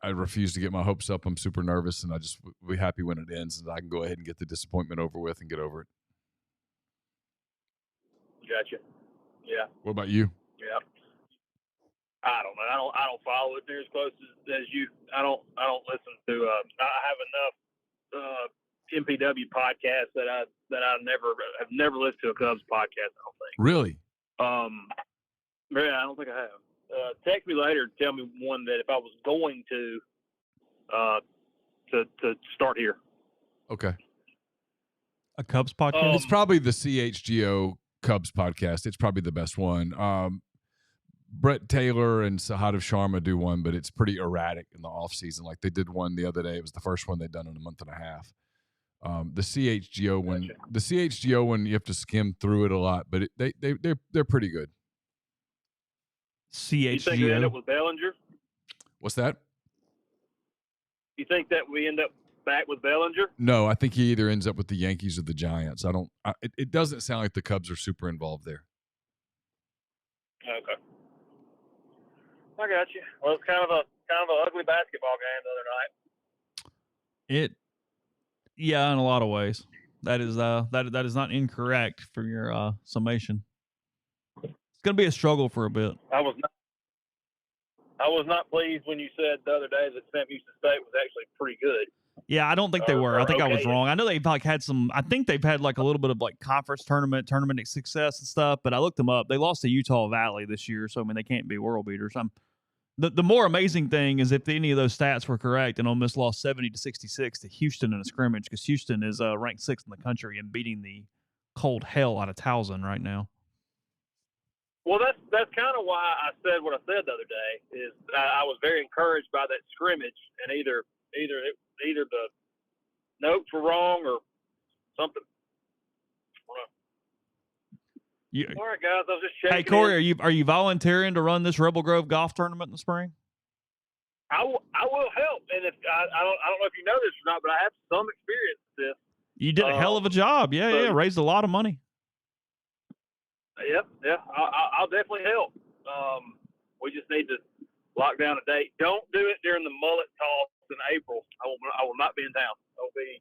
I refuse to get my hopes up. I'm super nervous, and I just be happy when it ends, and I can go ahead and get the disappointment over with and get over it.
Gotcha. Yeah.
What about you?
Yeah. I don't know. I don't follow it near as close as you. I don't listen to. I have enough MPW podcasts that I have never listened to a Cubs podcast. I don't think.
Really?
Yeah, I don't think I have. Text me later and tell me one that if I was going to start here.
Okay.
A Cubs podcast?
It's probably the CHGO Cubs podcast. It's probably the best one. Brett Taylor and Sahadev Sharma do one, but it's pretty erratic in the off season. Like they did one the other day. It was the first one they'd done in a month and a half. The CHGO one, you have to skim through it a lot, but they're pretty good.
CHGO.
You think we end up with Bellinger?
What's that?
You think that we end up back with Bellinger?
No, I think he either ends up with the Yankees or the Giants. It doesn't sound like the Cubs are super involved there.
Okay. I got you. Well, it's kind of an ugly basketball game the other night.
Yeah, in a lot of ways. That is not incorrect for your summation. It's going to be a struggle for a bit.
I was not pleased when you said the other day that Sam Houston State was actually pretty good.
Yeah, I don't think they were. I think I was wrong. I know they've had some. I think they've had like a little bit of like conference tournament success and stuff. But I looked them up. They lost to Utah Valley this year, so I mean they can't be world beaters. The more amazing thing is if any of those stats were correct, and Ole Miss lost 70-66 to Houston in a scrimmage because Houston is ranked 6th in the country and beating the cold hell out of Towson right now.
Well, that's kind of why I said what I said the other day. Is I was very encouraged by that scrimmage, and either the notes were wrong or something. All right, guys. I was just checking.
Hey, Corey, are you volunteering to run this Rebel Grove golf tournament in the spring?
I will help, and if I don't know if you know this or not, but I have some experience with this.
You did a hell of a job. Yeah, raised a lot of money.
Yep, yeah. I'll definitely help. We just need to lock down a date. Don't do it during the mullet toss in April. I will not be in town. I'll be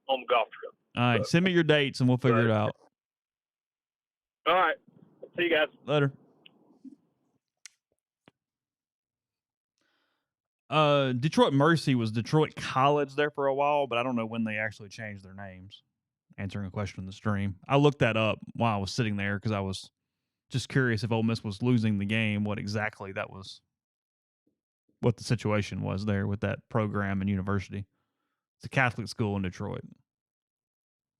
on the golf trip.
All right, send me your dates and we'll figure it out.
All right. See you guys.
Later. Detroit Mercy was Detroit College there for a while, but I don't know when they actually changed their names. Answering a question in the stream. I looked that up while I was sitting there because I was just curious if Ole Miss was losing the game, what exactly that was, what the situation was there with that program and university. It's a Catholic school in Detroit.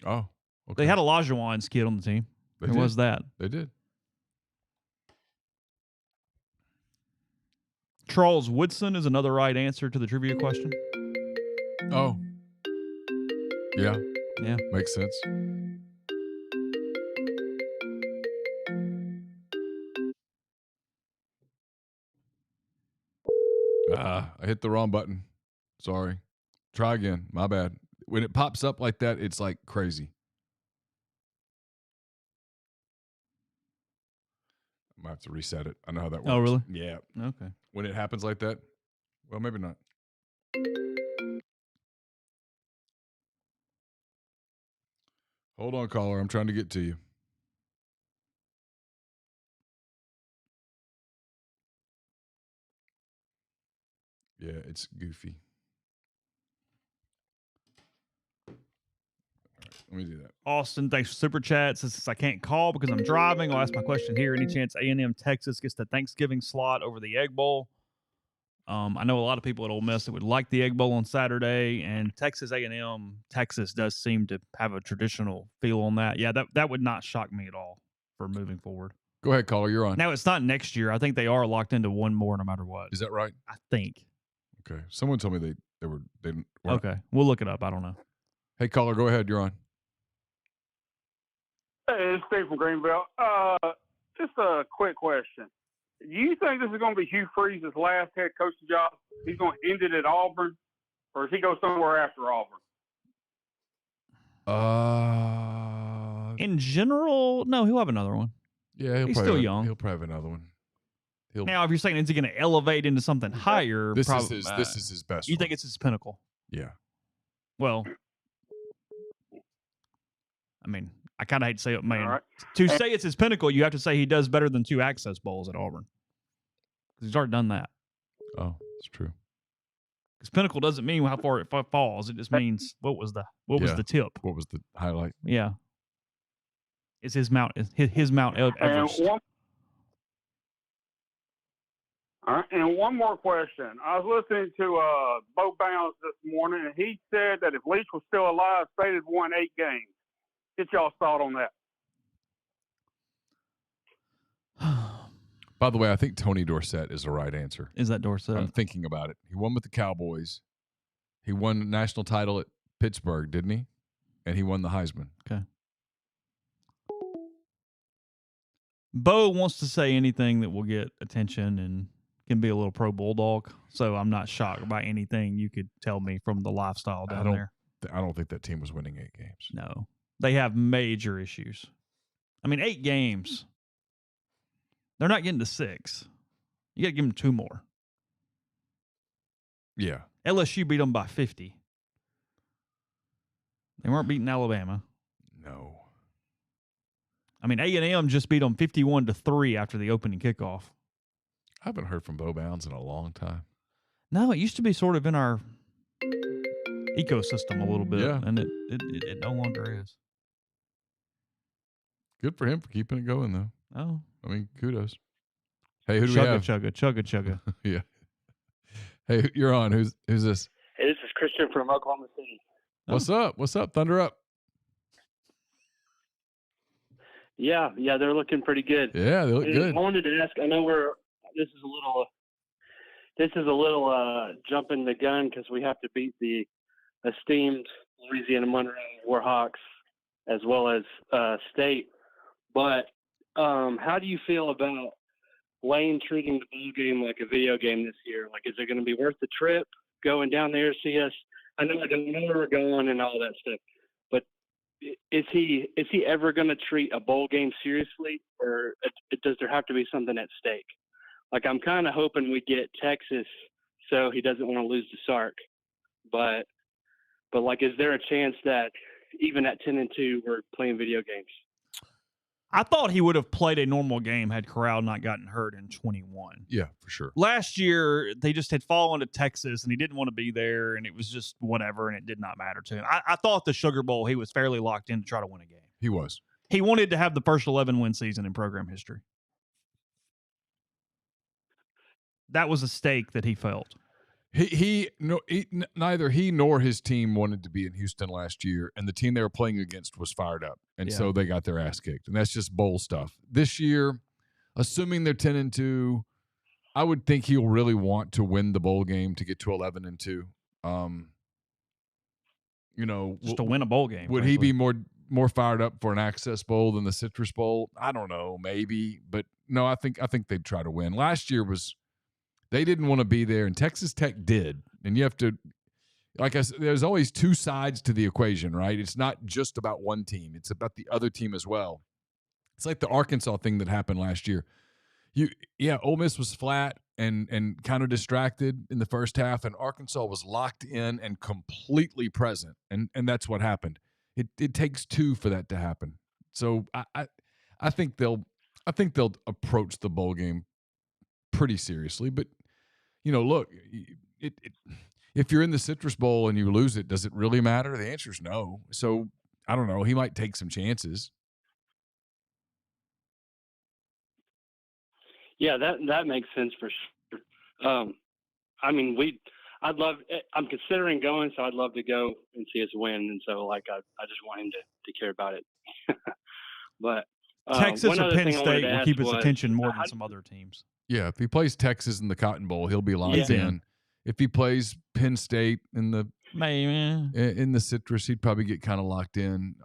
Oh, okay.
They had a Olajuwon's kid on the team. There was that.
They did.
Charles Woodson is another right answer to the trivia question.
Oh. Yeah.
Yeah.
Makes sense. I hit the wrong button. Sorry. Try again. My bad. When it pops up like that, it's like crazy. I'm going to have to reset it. I know how that works.
Oh, really?
Yeah.
Okay.
When it happens like that, well, maybe not. Hold on, caller. I'm trying to get to you. Yeah, it's goofy. All right, let me do that.
Austin, thanks for Super Chat. Since I can't call because I'm driving, I'll ask my question here. Any chance A&M Texas gets the Thanksgiving slot over the Egg Bowl? I know a lot of people at Ole Miss that would like the Egg Bowl on Saturday, and Texas A&M Texas does seem to have a traditional feel on that. Yeah, that would not shock me at all for moving forward.
Go ahead, caller. You're on.
Now, it's not next year. I think they are locked into one more no matter what.
Is that right?
I think.
Okay. Someone told me they didn't.
Okay. We'll look it up. I don't know.
Hey, caller, go ahead. You're on.
Hey, it's Steve from Greenville. Just a quick question. Do you think this is going to be Hugh Freeze's last head coaching job? He's going to end it at Auburn, or does he go somewhere after Auburn?
In general, no, he'll have another one.
Yeah,
he's still young.
He'll probably have another one.
Now, if you're saying is he going to elevate into something higher,
this is his best.
You think it's his pinnacle?
Yeah.
Well, I mean, I kind of hate to say it, man.
Right.
To say it's his pinnacle, you have to say he does better than 2 Access Bowls at Auburn. He's already done that.
Oh, it's true.
Because pinnacle doesn't mean how far it falls. It just means what was the tip.
What was the highlight?
Yeah. It's his Mount Everest.
And one more question. I was listening to Bo Bounds this morning, and he said that if Leach was still alive, State had won 8 games. Get y'all's thought on that.
By the way, I think Tony Dorsett is the right answer.
Is that Dorsett?
I'm thinking about it. He won with the Cowboys. He won the national title at Pittsburgh, didn't he? And he won the Heisman.
Okay. Bo wants to say anything that will get attention and can be a little pro Bulldog, so I'm not shocked by anything you could tell me from the lifestyle down there.
I don't think that team was winning 8 games.
No. They have major issues. I mean, 8 games. They're not getting to 6. You got to give them 2 more.
Yeah.
LSU beat them by 50. They weren't beating Alabama.
No.
I mean, A&M just beat them 51-3 after the opening kickoff.
I haven't heard from Bo Bounds in a long time.
No, it used to be sort of in our ecosystem a little bit,
Yeah.
and it no longer is.
Good for him for keeping it going, though.
Oh.
I mean, kudos. Hey, who do we have?
Chugga.
Yeah. Hey, you're on. Who's this?
Hey, this is Christian from Oklahoma City.
What's up? What's up? Thunder up.
Yeah, they're looking pretty good.
Yeah, they look good.
I wanted to ask. I know this is a little jumping the gun because we have to beat the esteemed Louisiana Monroe Warhawks as well as State. But how do you feel about Lane treating the bowl game like a video game this year? Like, is it going to be worth the trip going down there to see us? I know where we're going and all that stuff, but is he ever going to treat a bowl game seriously, or does there have to be something at stake? Like, I'm kind of hoping we get Texas so he doesn't want to lose to Sark, but like, is there a chance that even at 10-2 we're playing video games?
I thought he would have played a normal game had Corral not gotten hurt in 21.
Yeah, for sure.
Last year, they just had fallen to Texas, and he didn't want to be there, and it was just whatever, and it did not matter to him. I thought the Sugar Bowl, he was fairly locked in to try to win a game.
He was.
He wanted to have the first 11-win season in program history. That was a stake that he felt.
Neither he nor his team wanted to be in Houston last year, and the team they were playing against was fired up, and so they got their ass kicked, and that's just bowl stuff. This year, assuming they're 10-2, I would think he'll really want to win the bowl game to get to 11-2.
Just to win a bowl game.
Would he be more fired up for an Access Bowl than the Citrus Bowl? I don't know, maybe, but no, I think they'd try to win. Last year was. They didn't want to be there, and Texas Tech did. And you have to, like I said, there's always 2 sides to the equation, right? It's not just about one team. It's about the other team as well. It's like the Arkansas thing that happened last year. Ole Miss was flat and kind of distracted in the first half, and Arkansas was locked in and completely present, and that's what happened. It takes 2 for that to happen. So I think they'll approach the bowl game pretty seriously, but look, if you're in the Citrus Bowl and you lose it, does it really matter? The answer is no. So I don't know. He might take some chances.
Yeah, that makes sense for sure. I mean, I'm considering going, so I'd love to go and see us win, and so like I just want him to care about it. But
Texas or Penn State will keep his attention more than some other teams.
Yeah, if he plays Texas in the Cotton Bowl, he'll be locked in. If he plays Penn State in the Citrus, he'd probably get kind of locked in.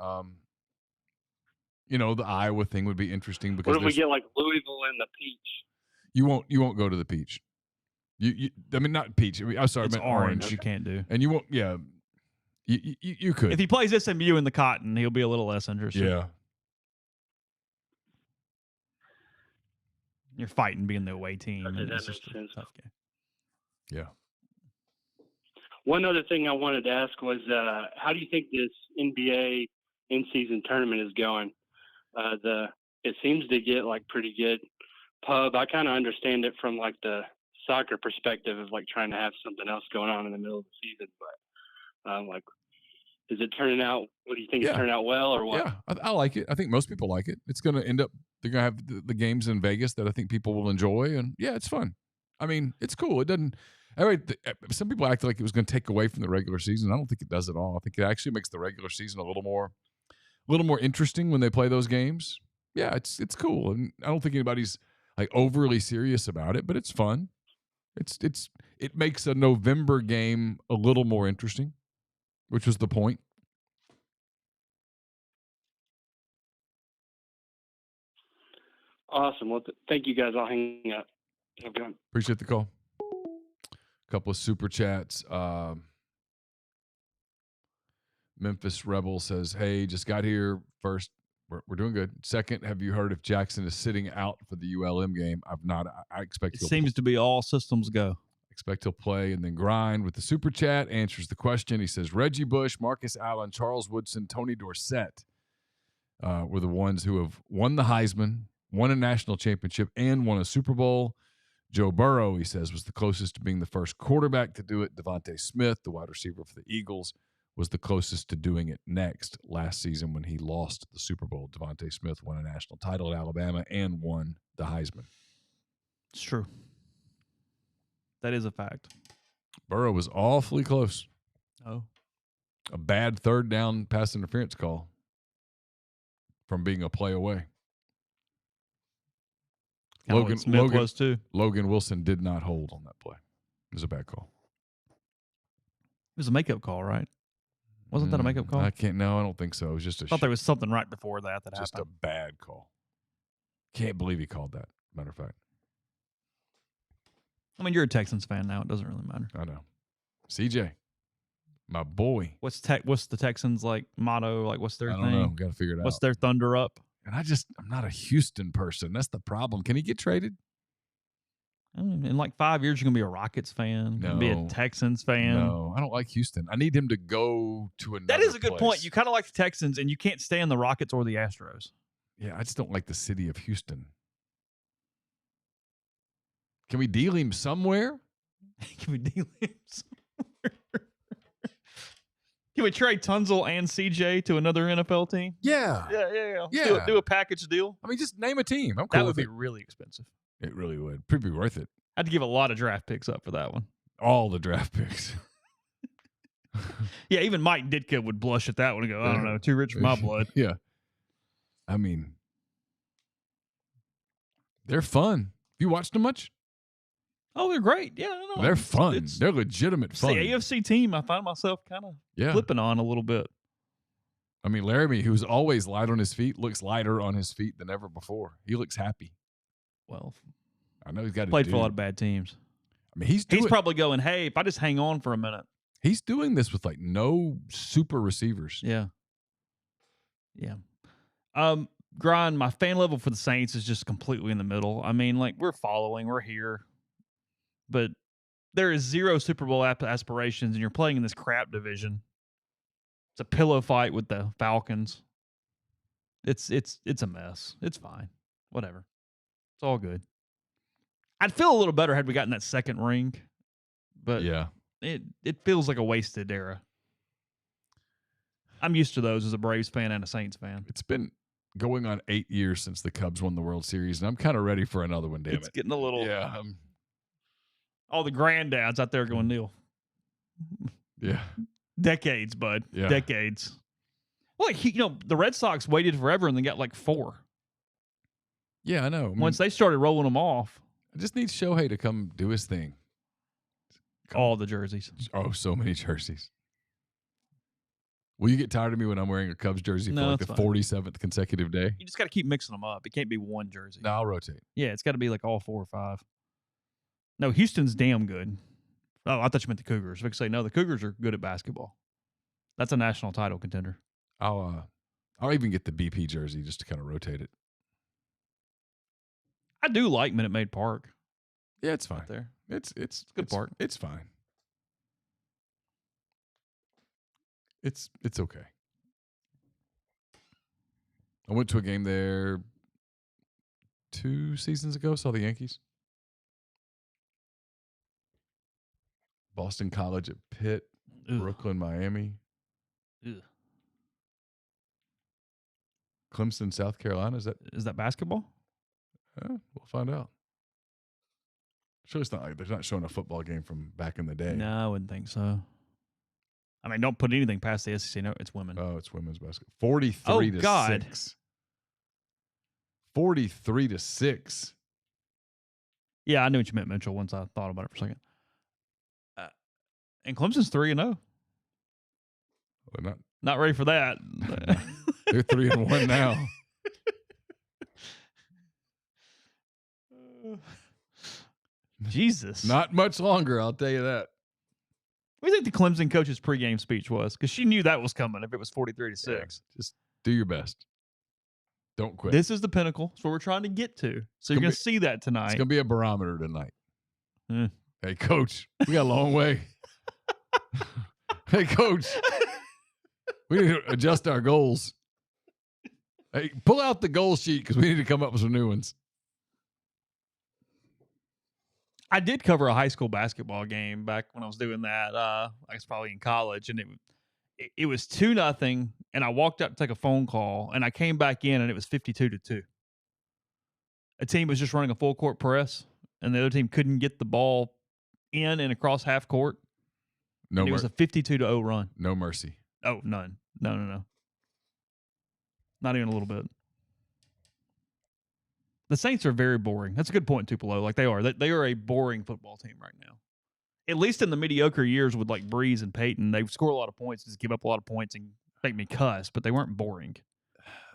The Iowa thing would be interesting because
what if we get like Louisville and the Peach?
You won't go to the Peach. I mean not Peach. I'm sorry,
it's
I meant Orange.
Okay. You can't do.
And you won't. Yeah, you could.
If he plays SMU in the Cotton, he'll be a little less interested.
Yeah.
You're fighting being the away team.
Okay,
and
that
it's
makes
just a
sense.
tough game.
Yeah.
One other thing I wanted to ask was, how do you think this NBA in-season tournament is going? It seems to get like pretty good pub. I kind of understand it from like the soccer perspective of like trying to have something else going on in the middle of the season. But like, is it turning out? What do you think? It's turning out well or what?
Yeah, I like it. I think most people like it. It's going to end up. They're going to have the games in Vegas that I think people will enjoy, and yeah, it's fun. I mean, it's cool. It doesn't. Some people act like it was going to take away from the regular season. I don't think it does at all. I think it actually makes the regular season a little more interesting when they play those games. Yeah, it's cool, and I don't think anybody's like overly serious about it, but it's fun. It makes a November game a little more interesting, which was the point.
Awesome. Well, thank you guys. I'll hang up.
Appreciate the call. A couple of super chats. Memphis Rebel says, "Hey, just got here. First, we're doing good. Second, have you heard if Jackson is sitting out for the ULM game? I've not. I expect
it seems to be all systems go.
Expect he'll play and then grind." With the super chat, answers the question. He says, "Reggie Bush, Marcus Allen, Charles Woodson, Tony Dorsett were the ones who have won the Heisman, won a national championship, and won a Super Bowl. Joe Burrow," he says, "was the closest to being the first quarterback to do it. Devontae Smith, the wide receiver for the Eagles, was the closest to doing it next last season when he lost the Super Bowl. Devontae Smith won a national title at Alabama and won the Heisman."
It's true. That is a fact.
Burrow was awfully close.
Oh.
A bad third down pass interference call from being a play away.
Smith was too.
Logan Wilson did not hold on that play. It was a bad call.
It was a makeup call, right? Wasn't that a makeup call?
I don't think so. It was just
I thought there was something right before that happened.
Just a bad call. Can't believe he called that, matter of fact.
I mean, you're a Texans fan now. It doesn't really matter.
I know. CJ, my boy.
What's the Texans like motto? Like, what's their thing?
I don't know. Got to figure it out.
What's their thunder up?
And I'm not a Houston person. That's the problem. Can he get traded?
I mean, in like 5 years, you're going to be a Rockets fan.
No.
Be a Texans fan.
No, I don't like Houston. I need him to go to another
That is a good
place.
point. You kind of like the Texans, and you can't stand the Rockets or the Astros.
Yeah, I just don't like the city of Houston. Can we deal him somewhere?
Can we deal him somewhere? Can we trade Tunzel and CJ to another NFL team?
Yeah.
Yeah. Do a package deal.
I mean, just name a team. I'm cool
That would
with
be
it.
really expensive.
It really would. Pretty worth it.
I had to give a lot of draft picks up for that one.
All the draft picks.
Yeah, even Mike Ditka would blush at that one and go, I don't know, too rich for my blood.
Yeah. I mean, they're fun. You watched them much?
Oh, they're great. Yeah, I know.
They're fun. They're legitimate fun.
The AFC team I find myself kind of flipping on a little bit.
I mean, Laramie, who's always light on his feet, looks lighter on his feet than ever before. He looks happy.
Well,
I know he's got
played for a lot of bad teams.
I mean, he's
probably going, hey, if I just hang on for a minute.
He's doing this with like no super receivers.
Yeah. Grind, my fan level for the Saints is just completely in the middle. I mean, like, we're following, we're here. But there is zero Super Bowl aspirations, and you're playing in this crap division. It's a pillow fight with the Falcons. It's a mess. It's fine. Whatever. It's all good. I'd feel a little better had we gotten that second ring, but
yeah,
it feels like a wasted era. I'm used to those as a Braves fan and a Saints fan.
It's been going on 8 years since the Cubs won the World Series, and I'm kind of ready for another one, damn it.
It's getting a little...
Yeah.
All the granddads out there going, Neal.
Yeah.
Decades, bud.
Yeah.
Decades. Well, the Red Sox waited forever and then got like 4.
Yeah, I know.
Once they started rolling them off.
I just need Shohei to come do his thing.
All the jerseys.
Oh, so many jerseys. Will you get tired of me when I'm wearing a Cubs jersey for like the 47th consecutive day?
You just got to keep mixing them up. It can't be one jersey.
No, I'll rotate.
Yeah, it's got to be like all 4 or 5. No, Houston's damn good. Oh, I thought you meant the Cougars. I could say, no, the Cougars are good at basketball. That's a national title contender.
I'll even get the BP jersey just to kind of rotate it.
I do like Minute Maid Park.
Yeah, it's fine.
Right there.
It's
a good park.
It's fine. It's okay. I went to a game there 2 seasons ago. Saw the Yankees. Boston College at Pitt.
Ugh.
Brooklyn, Miami.
Ugh.
Clemson, South Carolina. Is that
basketball?
We'll find out. Sure, it's not like they're not showing a football game from back in the day.
No, I wouldn't think so. I mean, don't put anything past the SEC. No, it's women.
Oh, it's women's basketball. 43 to 6. 43 to 6.
Yeah, I knew what you meant, Mitchell, once I thought about it for a second. And Clemson's 3-0.
Well,
not ready for that.
They're 3-1 now.
Jesus.
Not much longer, I'll tell you that.
What do you think the Clemson coach's pregame speech was? Because she knew that was coming if it was 43 to 6.
Yeah, just do your best. Don't quit.
This is the pinnacle. It's what we're trying to get to. So you're going to see that tonight.
It's going to be a barometer tonight. Hey, Coach, we got a long way. Hey, Coach, we need to adjust our goals. Hey, pull out the goal sheet because we need to come up with some new ones.
I did cover a high school basketball game back when I was doing that. I guess probably in college, and it was 2-0, and I walked out to take a phone call, and I came back in, and it was 52-2. A team was just running a full court press, and the other team couldn't get the ball in and across half court. It was a 52-0 run.
No mercy.
Oh, none. No. Not even a little bit. The Saints are very boring. That's a good point, Tupelo. Like they are. They are a boring football team right now. At least in the mediocre years with like Breeze and Peyton, they score a lot of points, just give up a lot of points and make me cuss, but they weren't boring.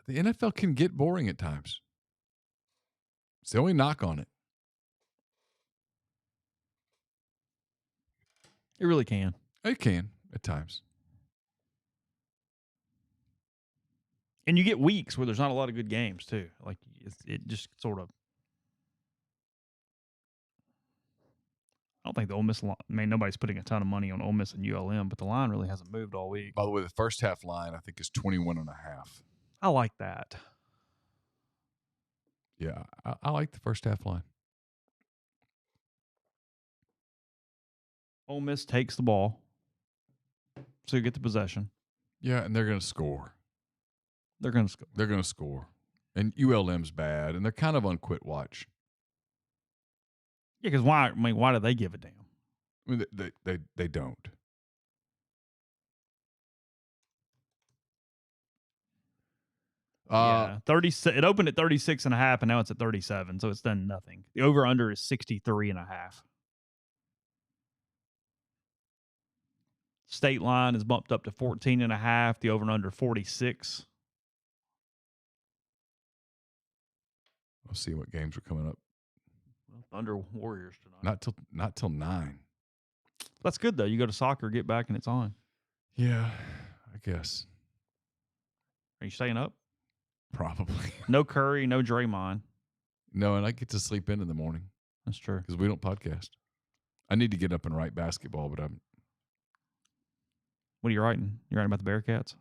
The NFL can get boring at times. It's the only knock on it.
It really can.
It can at times.
And you get weeks where there's not a lot of good games, too. Like, it just sort of... I don't think the Ole Miss line... I mean, nobody's putting a ton of money on Ole Miss and ULM, but the line really hasn't moved all week.
By the way, the first half line, I think, is 21.5.
I like that.
Yeah, I like the first half line.
Ole Miss takes the ball, so you get the possession.
Yeah, and they're going to score.
They're going to score.
They're going to score. And ULM's bad, and they're kind of on quit watch.
Yeah, because why? I mean, why do they give a damn?
I mean, they don't.
Yeah, 30. It opened at 36.5, and now it's at 37, so it's done nothing. The over/under is 63.5. State line is bumped up to 14.5. The over/under 46.
I'll see what games are coming up.
Well, Thunder Warriors tonight.
Not till 9.
That's good though. You go to soccer, get back, and it's on.
Yeah, I guess.
Are you staying up?
Probably.
No Curry, no Draymond.
No, and I get to sleep in the morning.
That's true.
Because we don't podcast. I need to get up and write basketball, but I'm...
What are you writing? You writing about the Bearcats?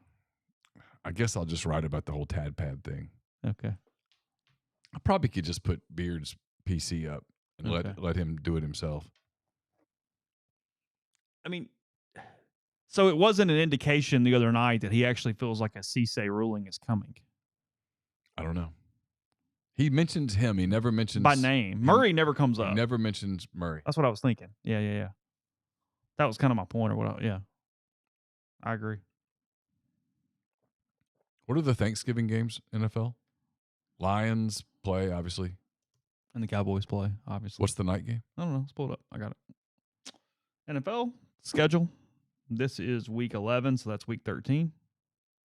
I guess I'll just write about the whole Tad Pad thing.
Okay.
I probably could just put Beard's PC up and let him do it himself.
I mean, so it wasn't an indication the other night that he actually feels like a Cisse ruling is coming.
I don't know. He mentions him. He never mentions...
By name. Murray never comes up.
He never mentions Murray.
That's what I was thinking. Yeah. That was kind of my point. I agree.
What are the Thanksgiving games, NFL? Lions play, obviously.
And the Cowboys play, obviously.
What's the night game?
I don't know. Let's pull it up. I got it. NFL schedule. This is week 11, so that's week 13.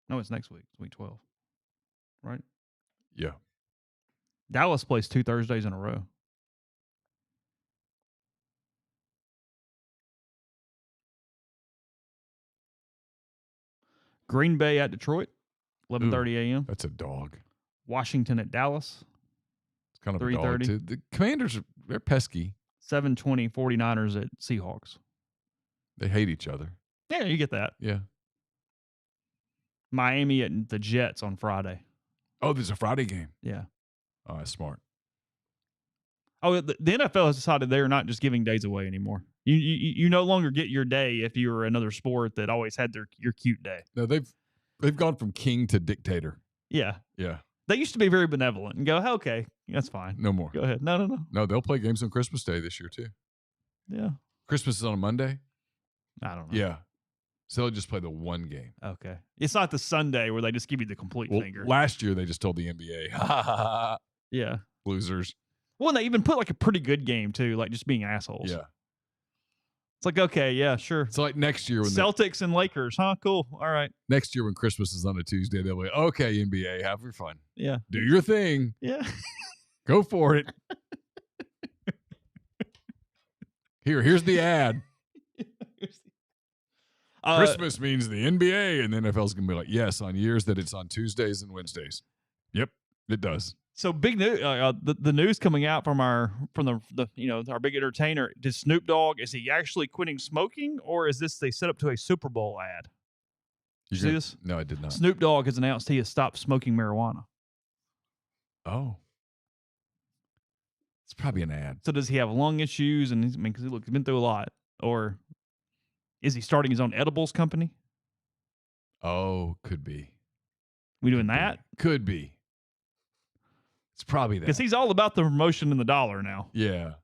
No, it's next week. It's week 12. Right?
Yeah.
Dallas plays 2 Thursdays in a row. Green Bay at Detroit, 11:30 a.m.
That's a dog.
Washington at Dallas.
It's kind of a dog, too. The Commanders, they're pesky.
7:20 49ers at Seahawks.
They hate each other.
Yeah, you get that.
Yeah.
Miami at the Jets on Friday.
Oh, there's a Friday game.
Yeah.
Oh, that's smart.
Oh, the NFL has decided they're not just giving days away anymore. You no longer get your day if you were another sport that always had your cute day.
No, they've gone from king to dictator.
Yeah.
Yeah.
They used to be very benevolent and go, okay, that's fine.
No more.
Go ahead. No.
No, they'll play games on Christmas Day this year too.
Yeah.
Christmas is on a Monday.
I don't know.
Yeah. So they'll just play the one game.
Okay. It's not the Sunday where they just give you the complete finger.
Last year they just told the NBA,
yeah.
losers.
Well, and they even put like a pretty good game too, like just being assholes.
Yeah.
It's like, okay, yeah, sure.
So like next year when
Celtics and Lakers, huh? Cool. All right.
Next year when Christmas is on a Tuesday, they'll be okay, NBA, have your fun.
Yeah.
Do your thing.
Yeah.
Go for it. Here's the ad. Christmas means the NBA, and the NFL's gonna be like, yes, on years that it's on Tuesdays and Wednesdays. Yep, it does.
So big news. The news coming out from our big entertainer. Did Snoop Dogg, is he actually quitting smoking, or is this they set up to a Super Bowl ad? Did you see this?
No, I did not.
Snoop Dogg has announced he has stopped smoking marijuana.
Oh, it's probably an ad.
So does he have lung issues? And because he's been through a lot, or is he starting his own edibles company?
Oh, could be.
We doing that?
Could be. It's probably that.
Because he's all about the promotion and the dollar now.
Yeah.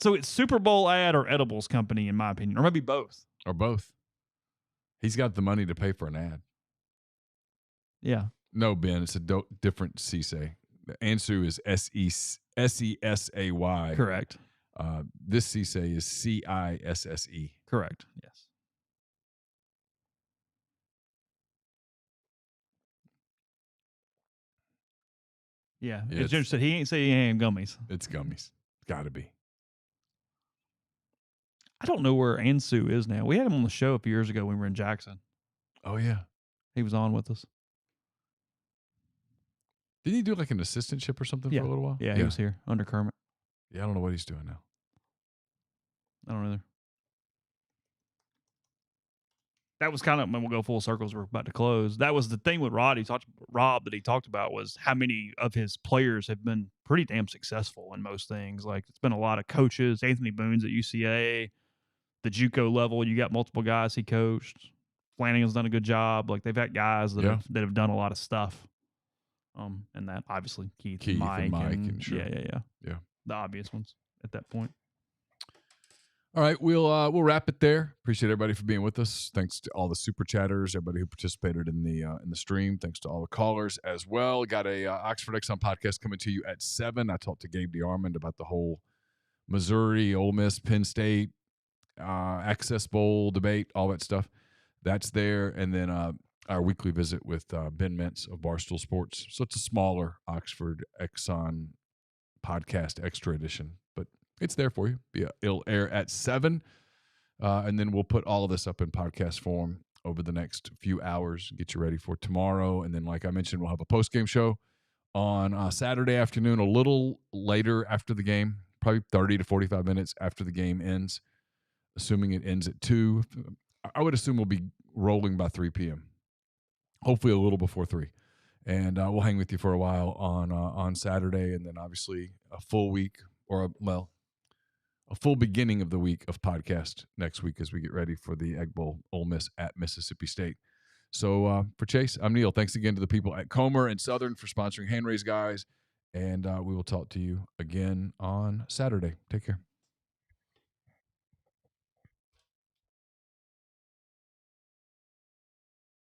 So it's Super Bowl ad or edibles company, in my opinion, or maybe both.
Or both. He's got the money to pay for an ad.
Yeah.
No, Ben, it's a different CSA. The answer is SESAY.
Correct.
This CSA is CISSE.
Correct. Yes. Yeah. It's interesting. He ain't saying he ain't gummies.
It's gummies. Got to be.
I don't know where Ansu is now. We had him on the show a few years ago when we were in Jackson.
Oh, yeah.
He was on with us.
Didn't he do like an assistantship or something for a little while?
Yeah, he was here under Kermit.
Yeah, I don't know what he's doing now.
I don't know either. That was kind of, when we'll go full circles, we're about to close. That was the thing with Rob that he talked about was how many of his players have been pretty damn successful in most things. Like, it's been a lot of coaches. Anthony Boone's at UCA. The JUCO level, you got multiple guys he coached. Flanagan's done a good job. Like, they've got guys that have done a lot of stuff. And that, obviously, Keith and Mike. And
sure.
Yeah.
Yeah.
The obvious ones at that point.
All right, we'll wrap it there. Appreciate everybody for being with us. Thanks to all the super chatters, everybody who participated in the stream. Thanks to all the callers as well. Got a Oxford Exxon podcast coming to you at 7. I talked to Gabe DeArmond about the whole Missouri, Ole Miss, Penn State, Access Bowl debate, all that stuff. That's there, and then our weekly visit with Ben Mintz of Barstool Sports. So it's a smaller Oxford Exxon podcast extra edition, but it's there for you. It'll air at 7, and then we'll put all of this up in podcast form over the next few hours, get you ready for tomorrow. And then, like I mentioned, we'll have a post-game show on Saturday afternoon, a little later after the game, probably 30 to 45 minutes after the game ends, assuming it ends at 2. I would assume we'll be rolling by 3 p.m., hopefully a little before 3. And we'll hang with you for a while on Saturday, and then obviously a full week a full beginning of the week of podcast next week as we get ready for the Egg Bowl, Ole Miss at Mississippi State. So for Chase, I'm Neal. Thanks again to the people at Comer and Southern for sponsoring Hand Raise Guys, and we will talk to you again on Saturday. Take care.